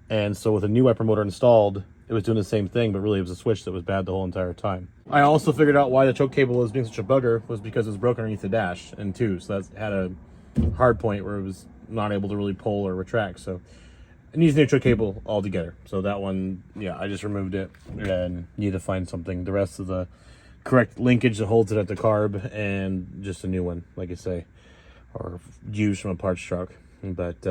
And so with a new wiper motor installed, it was doing the same thing, but really it was a switch that was bad the whole entire time. I also figured out why the choke cable was being such a bugger was because it was broken underneath the dash in two. So that had a hard point where it was not able to really pull or retract. So it needs a new choke cable altogether. So that one, yeah, I just removed it and need to find something. The rest of the correct linkage that holds it at the carb, and just a new one, like I say, or used from a parts truck. But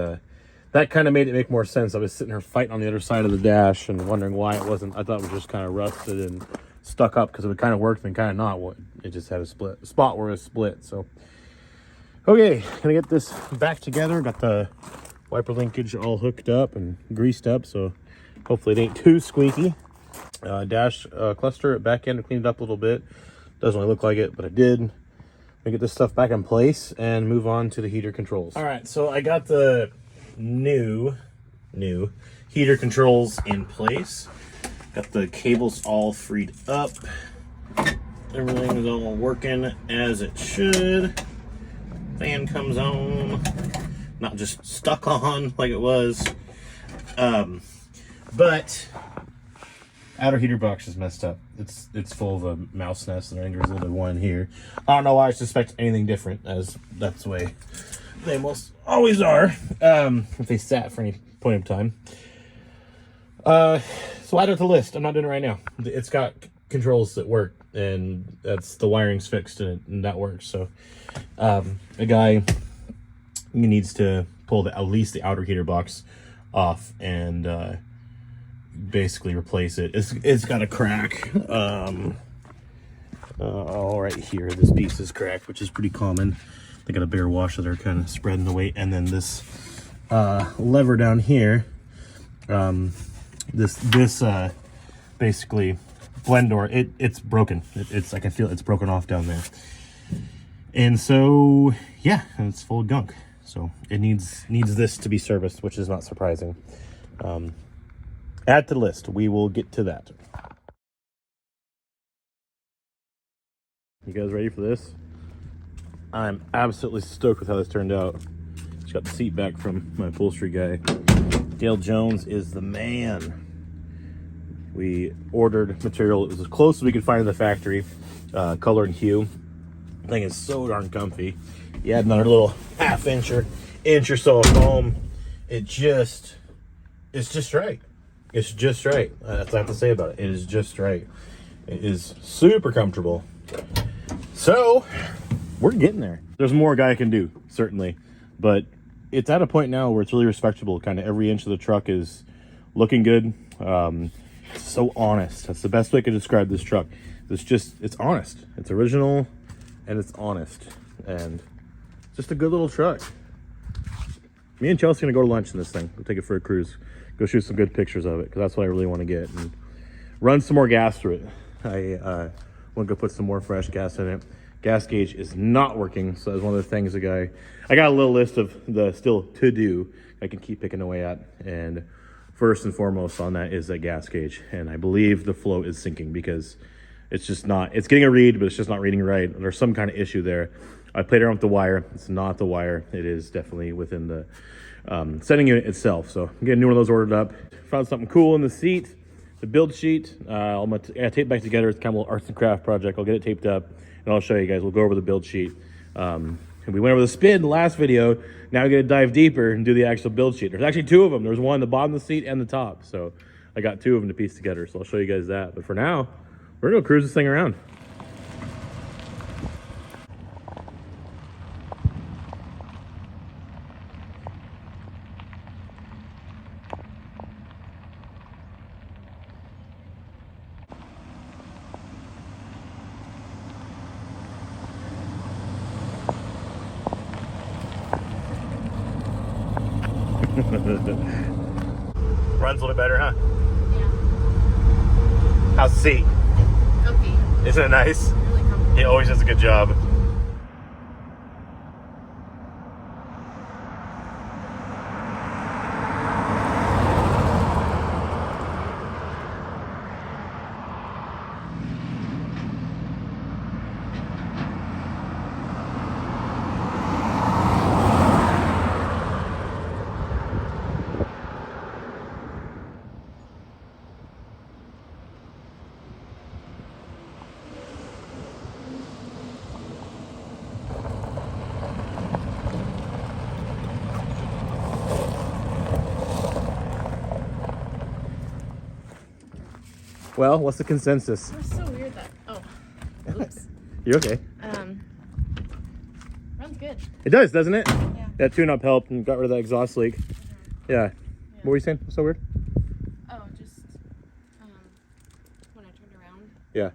that kind of made it make more sense. I was sitting here fighting on the other side of the dash and wondering why it wasn't. I thought it was just kind of rusted and stuck up, because it would kind of work and kind of not. It just had a spot where it was split. So okay, gonna get this back together. Got the wiper linkage all hooked up and greased up, so hopefully it ain't too squeaky. Dash cluster at back end, cleaned it up a little bit. Doesn't really look like it, but I did. Let me get this stuff back in place and move on to the heater controls. All right, so I got the new heater controls in place. Got the cables all freed up. Everything is all working as it should. Fan comes on, not just stuck on like it was. But outer heater box is messed up. It's full of a mouse nest, and I think there's a little bit one here. I don't know why I suspect anything different, as that's the way they most always are, if they sat for any point of time. So add it to the list. I'm not doing it right now. It's got controls that work, and that's the wiring's fixed, and that works. So a guy needs to pull at least the outer heater box off and basically replace it. It's got a crack all right here. This piece is cracked, which is pretty common. They got a bare washer there, kind of spreading the weight, and then this lever down here, this basically blend door, it's broken. It's I can feel it's broken off down there, and so yeah, it's full of gunk. So it needs this to be serviced, which is not surprising. Add to the list. We will get to that. You guys ready for this? I'm absolutely stoked with how this turned out. Just got the seat back from my upholstery guy. Dale Jones is the man. We ordered material. It was as close as we could find in the factory. Color and hue. The thing is so darn comfy. You add another little inch or so of foam. It's just right. It's just right. That's all I have to say about it. It is just right. It is super comfortable. So we're getting there. There's more a guy can do, certainly, but it's at a point now where it's really respectable. Kind of every inch of the truck is looking good. So honest. That's the best way I could describe this truck. It's honest. It's original and it's honest. And just a good little truck. Me and Chelsea are gonna go to lunch in this thing. We'll take it for a cruise. Go shoot some good pictures of it, because that's what I really want to get. And run some more gas through it. I want to go put some more fresh gas in it. Gas gauge is not working, so that's one of the things I got a little list of the still to do I can keep picking away at. And first and foremost on that is that gas gauge. And I believe the flow is sinking, because it's just not, it's getting a read, but it's just not reading right. There's some kind of issue there. I played around with the wire. It's not the wire. It is definitely within the setting unit itself. So I'm getting a new one of those ordered up. Found something cool in the seat, the build sheet. I'm gonna tape it back together. It's kind of a little arts and craft project. I'll get it taped up and I'll show you guys. We'll go over the build sheet. And we went over the spin in the last video. Now we're gonna dive deeper and do the actual build sheet. There's actually two of them. There's one on the bottom of the seat and the top. So I got two of them to piece together. So I'll show you guys that. But for now, we're gonna go cruise this thing around. Runs a little bit better, huh? Yeah. How's the seat? Comfy. Isn't it nice? Really comfy. He always does a good job. Well, what's the consensus? That's so weird that. Oh, oops. You're okay. Runs good. It does, doesn't it? Yeah. That tune-up helped and got rid of that exhaust leak. Yeah. What were you saying? What's so weird? Oh, just when I turned around. Yeah.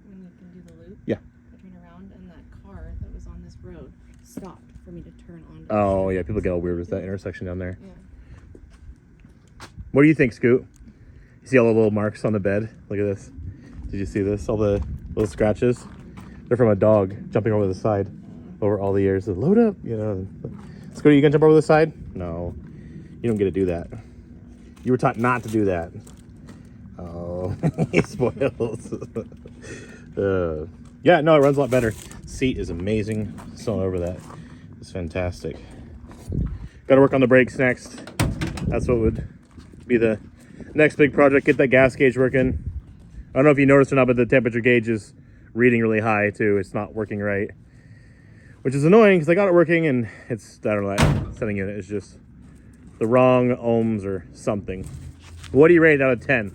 When you can do the loop. Yeah. I turned around and that car that was on this road stopped for me to turn on. Oh yeah, people get all weird with that intersection down there. Yeah. What do you think, Scoot? You see all the little marks on the bed? Look at this. Did you see this? All the little scratches? They're from a dog jumping over the side over all the years. Load up, you know. Scoot, you gonna jump over the side? No, you don't get to do that. You were taught not to do that. Oh, he spoils. Yeah, no, it runs a lot better. Seat is amazing. So over that. It's fantastic. Got to work on the brakes next. That's what would be the next big project. Get that gas gauge working. I don't know if you noticed or not, but the temperature gauge is reading really high too. It's not working right, which is annoying because I got it working and it's, I don't know, that setting unit is just the wrong ohms or something. What do you rate out of 10?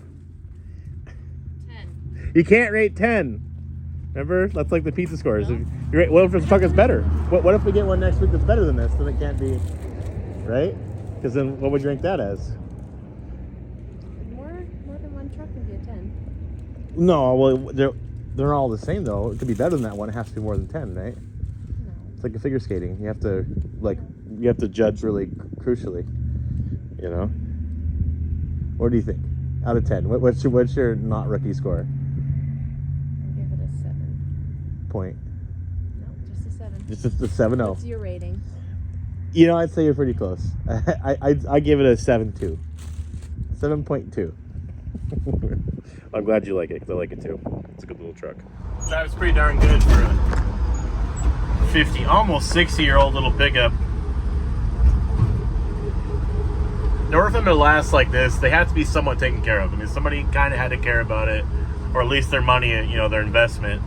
10. You can't rate 10. Remember? That's like the pizza scores. No. If you rate, what if this truck is better? What if we get one next week that's better than this? Then it can't be, right? Because then what would you rank that as? More than one truck can be a 10. No, well, they're all the same though. It could be better than that one. It has to be more than 10, right? No. It's like a figure skating. You have to judge really crucially. You know. What do you think? Out of 10, what's your not rookie score? I'll give it a 7. Point. No, just a 7. Just a 7-0. What's your rating? You know, I'd say you're pretty close. I give it a 7.2. 7.2. I'm glad you like it, because I like it too. It's a good little truck. Drives pretty darn good for a 50, almost 60-year-old little pickup. In order for them to last like this, they have to be somewhat taken care of. I mean, somebody kind of had to care about it, or at least their money, you know, their investment.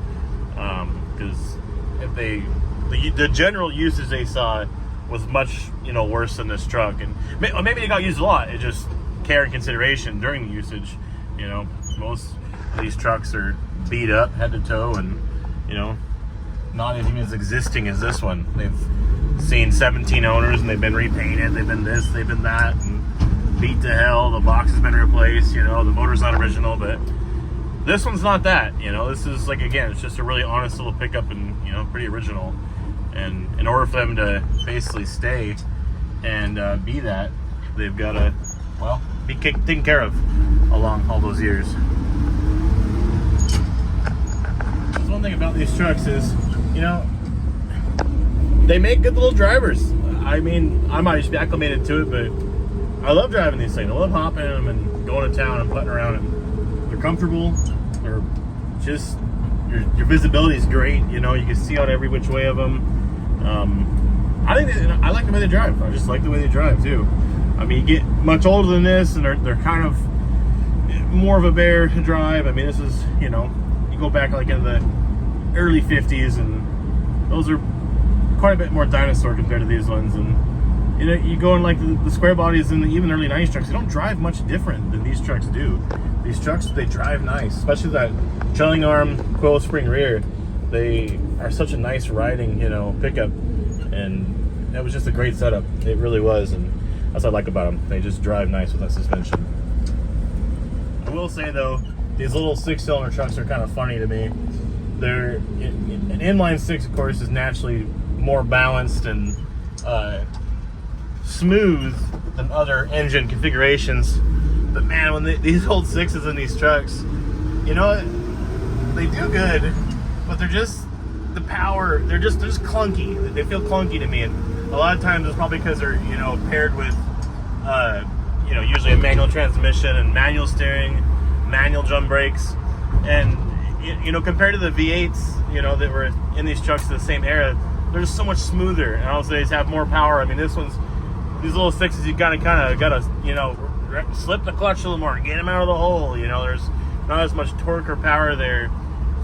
Because if the general usage they saw was much, you know, worse than this truck, and maybe they got used a lot. It just care and consideration during the usage. You know, most of these trucks are beat up head to toe, and you know, not anything as existing as this one. They've seen 17 owners, and they've been repainted. They've been this, they've been that, and beat to hell. The box has been replaced, you know, the motor's not original, but this one's not that, you know. This is like, again, it's just a really honest little pickup and, you know, pretty original. And in order for them to basically stay and be that, they've got to, well, be taken care of along all those years. There's one thing about these trucks is, you know, they make good little drivers. I mean, I might just be acclimated to it, but I love driving these things. I love hopping in them and going to town and putting around them. They're comfortable. They're just, your visibility is great. You know, you can see out every which way of them. I think I like the way they drive. I just like the way they drive too. I mean, you get much older than this, and they're kind of more of a bear to drive. I mean, this is, you know, you go back like in the early 50s, and those are quite a bit more dinosaur compared to these ones. And you know, you go in like the square bodies and even early 90s trucks, they don't drive much different than these trucks do. These trucks, they drive nice, especially that trailing arm coil spring rear. They are such a nice riding, you know, pickup, and that was just a great setup. It really was, and that's what I like about them. They just drive nice with that suspension. I will say though, these little 6-cylinder trucks are kind of funny to me. They're an inline 6, of course, is naturally more balanced and smooth than other engine configurations. But man, when these old 6s in these trucks, you know, they do good, but they're just, the power, they're just clunky. They feel clunky to me, and a lot of times it's probably because they're, you know, paired with you know, usually a manual transmission and manual steering, manual drum brakes, and you know, compared to the V8s, you know, that were in these trucks in the same era, they're just so much smoother, and also they just have more power. I mean, these little 6s, you kind of gotta, you know, slip the clutch a little more, get them out of the hole. You know, there's not as much torque or power there,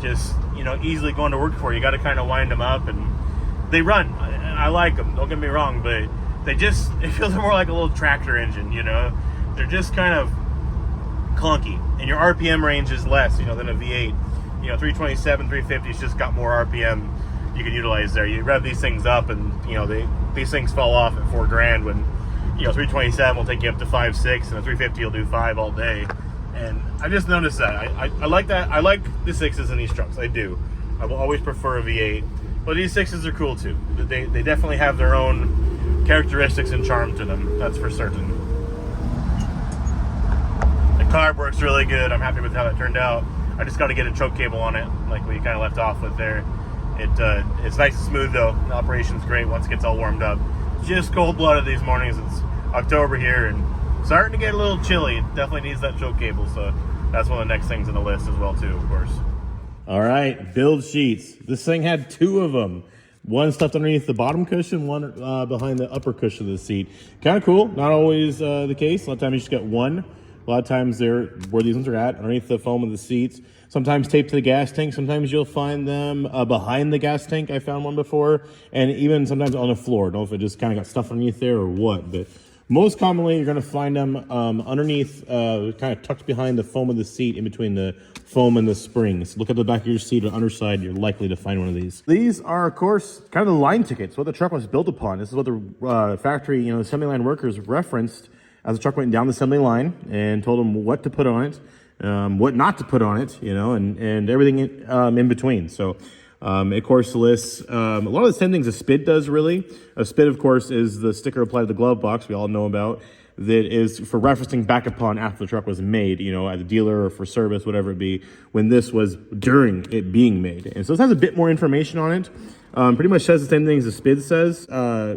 just, you know, easily going to work for. You got to kind of wind them up, and they run. I like them, don't get me wrong, but it feels more like a little tractor engine, you know. They're just kind of clunky, and your RPM range is less, you know, than a V8. You know, 327, 350's just got more RPM you can utilize there. You rev these things up, and, you know, these things fall off at $4,000 when, you know, 327 will take you up to 5, 6, and a 350 will do 5 all day. And I just noticed that. I like that. I like the 6s in these trucks. I do. I will always prefer a V8. But these 6s are cool too. They definitely have their own characteristics and charm to them. That's for certain. The carb works really good. I'm happy with how that turned out. I just got to get a choke cable on it, like we kind of left off with there. It's nice and smooth though. The operation's great once it gets all warmed up. Just cold-blooded these mornings. It's October here and starting to get a little chilly. It definitely needs that choke cable, so that's one of the next things on the list as well too, of course. All right, build sheets. This thing had 2 of them. One stuffed underneath the bottom cushion, one behind the upper cushion of the seat. Kind of cool. Not always the case. A lot of times you just get one. A lot of times they're where these ones are at, underneath the foam of the seats. Sometimes taped to the gas tank. Sometimes you'll find them behind the gas tank. I found one before. And even sometimes on the floor. I don't know if it just kind of got stuff underneath there or what. But most commonly, you're going to find them underneath, kind of tucked behind the foam of the seat, in between the foam and the springs. Look at the back of your seat or underside. You're likely to find one of these. These are, of course, kind of the line tickets, what the truck was built upon. This is what the factory, you know, assembly line workers referenced as the truck went down the assembly line, and told them what to put on it, what not to put on it, you know, and everything in between. So, of course, lists a lot of the same things a SPID does, really. A SPID, of course, is the sticker applied to the glove box we all know about, that is for referencing back upon after the truck was made, you know, at the dealer or for service, whatever it be, when this was during it being made. And so this has a bit more information on it. Pretty much says the same things the SPID says.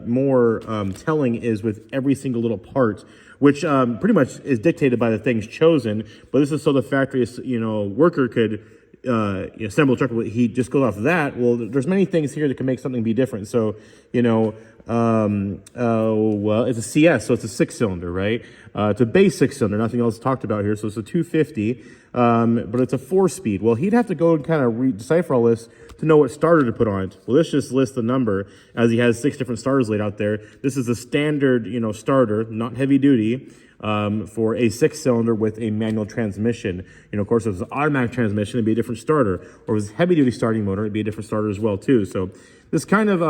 More telling is with every single little part, which pretty much is dictated by the things chosen. But this is so the factory, you know, worker could assemble a truck. He just goes off of that. Well, there's many things here that can make something be different. So, you know, well, it's a CS, so it's a 6-cylinder, right? It's a base 6-cylinder, nothing else talked about here. So it's a 250, but it's a 4-speed. Well, he'd have to go and kind of decipher all this to know what starter to put on it. Well, this just lists the number, as he has 6 different starters laid out there. This is a standard, you know, starter, not heavy duty, for a 6-cylinder with a manual transmission. You know, of course, if it was an automatic transmission, it'd be a different starter. Or if it was a heavy duty starting motor, it'd be a different starter as well, too. So this kind of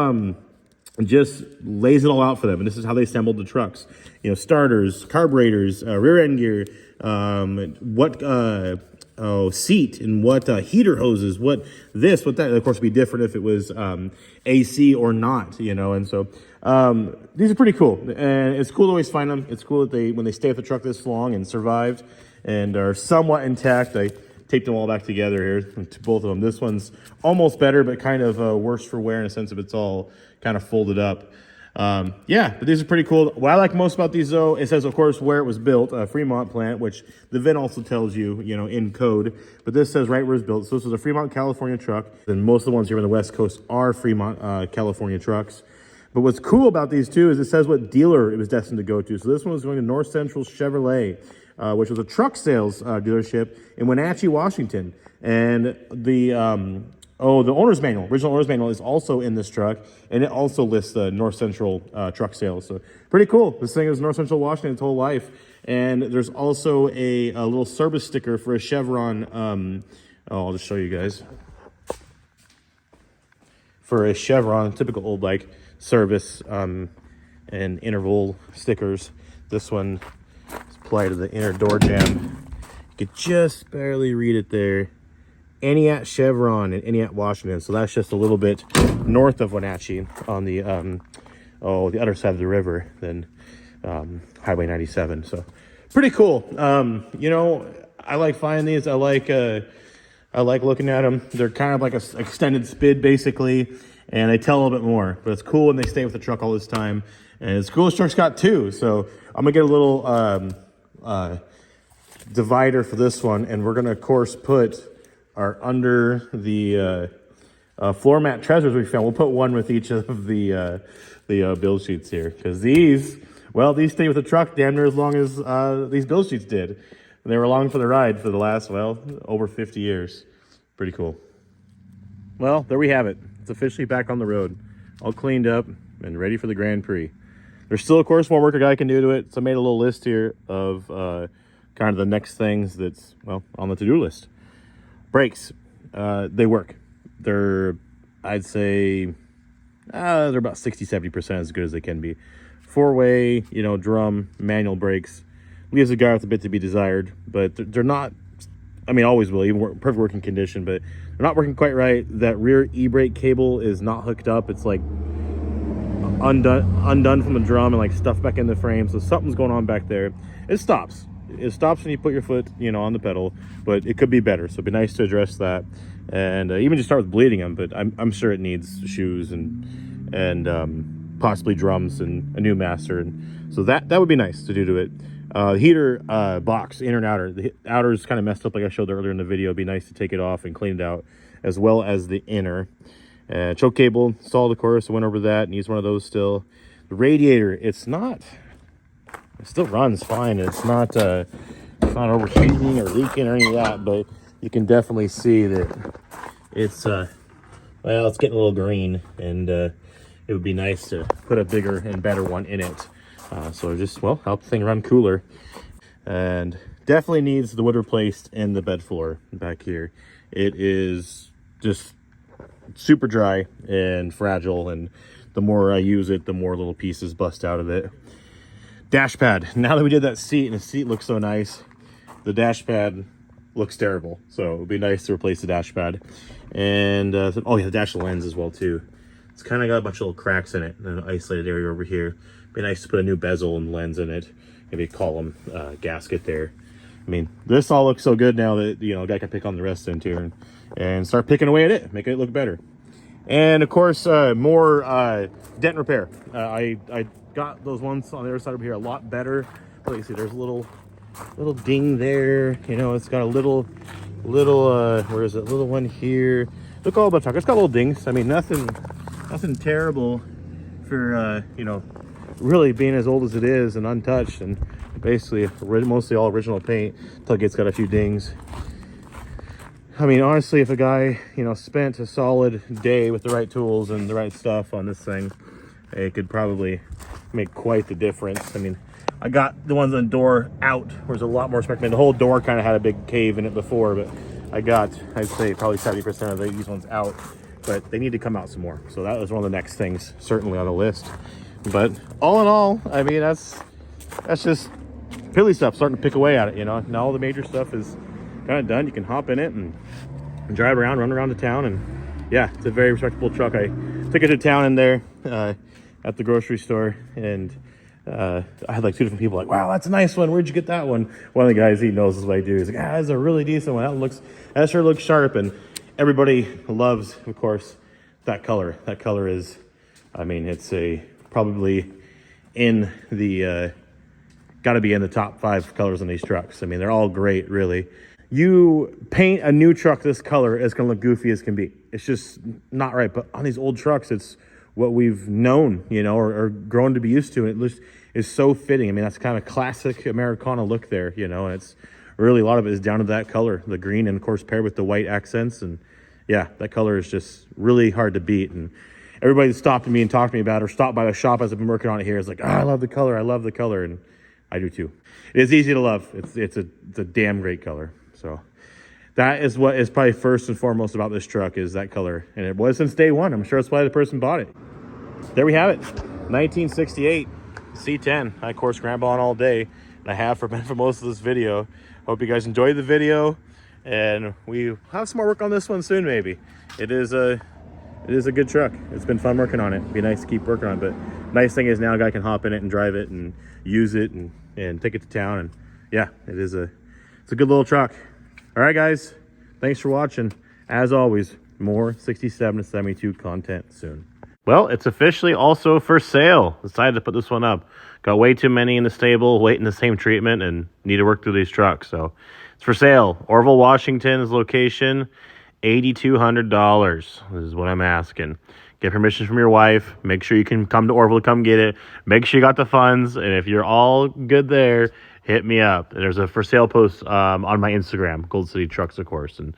and just lays it all out for them. And this is how they assembled the trucks. You know, starters, carburetors, rear end gear, seat, and what heater hoses, what this, what that. And of course, it'd be different if it was AC or not, you know. And so these are pretty cool, and it's cool to always find them. It's cool that when they stay at the truck this long and survived and are somewhat intact. I taped them all back together here, to both of them. This one's almost better, but kind of worse for wear in a sense of it's all kind of folded up. Yeah, but these are pretty cool. What I like most about these, though, it says, of course, where it was built, Fremont plant, which the VIN also tells you, you know, in code. But this says right where it's built. So this is a Fremont, California truck. And most of the ones here on the West Coast are Fremont, California trucks. But what's cool about these, too, is it says what dealer it was destined to go to. So this one was going to North Central Chevrolet, which was a truck sales dealership in Wenatchee, Washington. And the owner's manual, original owner's manual, is also in this truck, and it also lists the North Central truck sales. So pretty cool. This thing is North Central Washington its whole life. And there's also a little service sticker for a Chevron. I'll just show you guys. For a Chevron, typical old bike service and interval stickers. This one is applied to the inner door jamb. You could just barely read it there. Aniat Chevron in Aniat, Washington. So that's just a little bit north of Wenatchee on the the other side of the river than Highway 97. So pretty cool. You know, I like finding these. I like looking at them. They're kind of like a extended SPID basically, and they tell a little bit more. But it's cool when they stay with the truck all this time. And it's cool as truck's got two. So I'm gonna get a little divider for this one, and we're gonna of course put our under the floor mat treasures we found. We'll put one with each of the build sheets here, because these stay with the truck damn near as long as these build sheets did. And they were along for the ride for the last, over 50 years. Pretty cool. Well, there we have it. It's officially back on the road, all cleaned up and ready for the Grand Prix. There's still, of course, more work a guy can do to it. So I made a little list here of kind of the next things that's, on the to-do list. Brakes, they work. They're, I'd say, they're about 60-70% as good as they can be. Four-way, drum, manual brakes. Leaves the guy with a bit to be desired, but they're not, always will, even perfect working condition, but they're not working quite right. That rear e-brake cable is not hooked up. It's like undone from the drum and like stuffed back in the frame. So something's going on back there. It stops. It stops when you put your foot, on the pedal, but it could be better. So it'd be nice to address that, and even just start with bleeding them. But I'm sure it needs shoes and possibly drums and a new master, and so that would be nice to do to it. Heater box, inner and outer. The outer is kind of messed up, like I showed earlier in the video. It'd be nice to take it off and clean it out, as well as the inner. Choke cable installed, of course. I went over that. Needs one of those still. The radiator, it still runs fine. It's not overheating or leaking or any of that, but you can definitely see that it's it's getting a little green, and it would be nice to put a bigger and better one in it. So just help the thing run cooler. And definitely needs the wood replaced in the bed floor back here. It is just super dry and fragile, and the more I use it, the more little pieces bust out of it. Dash pad. Now that we did that seat, and the seat looks so nice, the dash pad looks terrible. So it would be nice to replace the dash pad. And the dash lens as well too. It's kind of got a bunch of little cracks in it, and an isolated area over here. Be nice to put a new bezel and lens in it. Maybe a column gasket there. This all looks so good now that a guy can pick on the rest of the interior and start picking away at it, making it look better. And of course, more dent repair. I got those ones on the other side over here a lot better. But you see, there's a little ding there. It's got a little where is it? Little one here. Look all about talk. It's got little dings. Nothing terrible for really being as old as it is and untouched, and basically mostly all original paint. Until it gets got a few dings. Honestly, if a guy spent a solid day with the right tools and the right stuff on this thing, it could probably make quite the difference. I got the ones on the door out, where there's a lot more spec. The whole door kind of had a big cave in it before, but I got, I'd say, probably 70% of these ones out. but they need to come out some more. So that was one of the next things certainly on the list. But all in all, I mean, that's just pilly stuff starting to pick away at it, you know. Now all the major stuff is kind of done. You can hop in it and drive around, run around the town, and yeah, it's a very respectable truck. I took it to town in there at the grocery store, and I had like 2 different people like, wow, that's a nice one. Where'd you get that one? One of the guys, he knows this what I do. He's like, that's a really decent one. That sure looks sharp. And everybody loves, of course, that color. That color is, I mean, it's probably in the, got to be in the top 5 colors on these trucks. I mean, they're all great, really. You paint a new truck this color, it's going to look goofy as can be. It's just not right. But on these old trucks, it's what we've known, you know, or grown to be used to. And it is so fitting. I mean, that's kind of classic Americana look there, you know, and it's really, a lot of it is down to that color, the green, and of course paired with the white accents. And yeah, that color is just really hard to beat. And everybody that stopped me and talked to me about it, or stopped by the shop as I've been working on it here, is like, I love the color. I love the color. And I do too. It is easy to love. It's a damn great color. So that is what is probably first and foremost about this truck, is that color. And it was since day one. I'm sure that's why the person bought it. There we have it. 1968 C10. I, of course, scramble on all day, and I have for most of this video. Hope you guys enjoyed the video, and we have some more work on this one soon, maybe. It is a good truck. It's been fun working on it. It'd be nice to keep working on it, but nice thing is now a guy can hop in it and drive it and use it and take it to town. And yeah, it's a good little truck. All right, guys, thanks for watching. As always, more 67 to 72 content soon. Well, it's officially also for sale. Decided to put this one up. Got way too many in the stable, waiting the same treatment, and need to work through these trucks. So it's for sale. Orville, Washington is location. $8,200. This is what I'm asking. Get permission from your wife. Make sure you can come to Orville to come get it. Make sure you got the funds. And if you're all good there, hit me up. There's a for sale post on my Instagram, Gold City Trucks, of course. And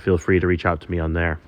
feel free to reach out to me on there.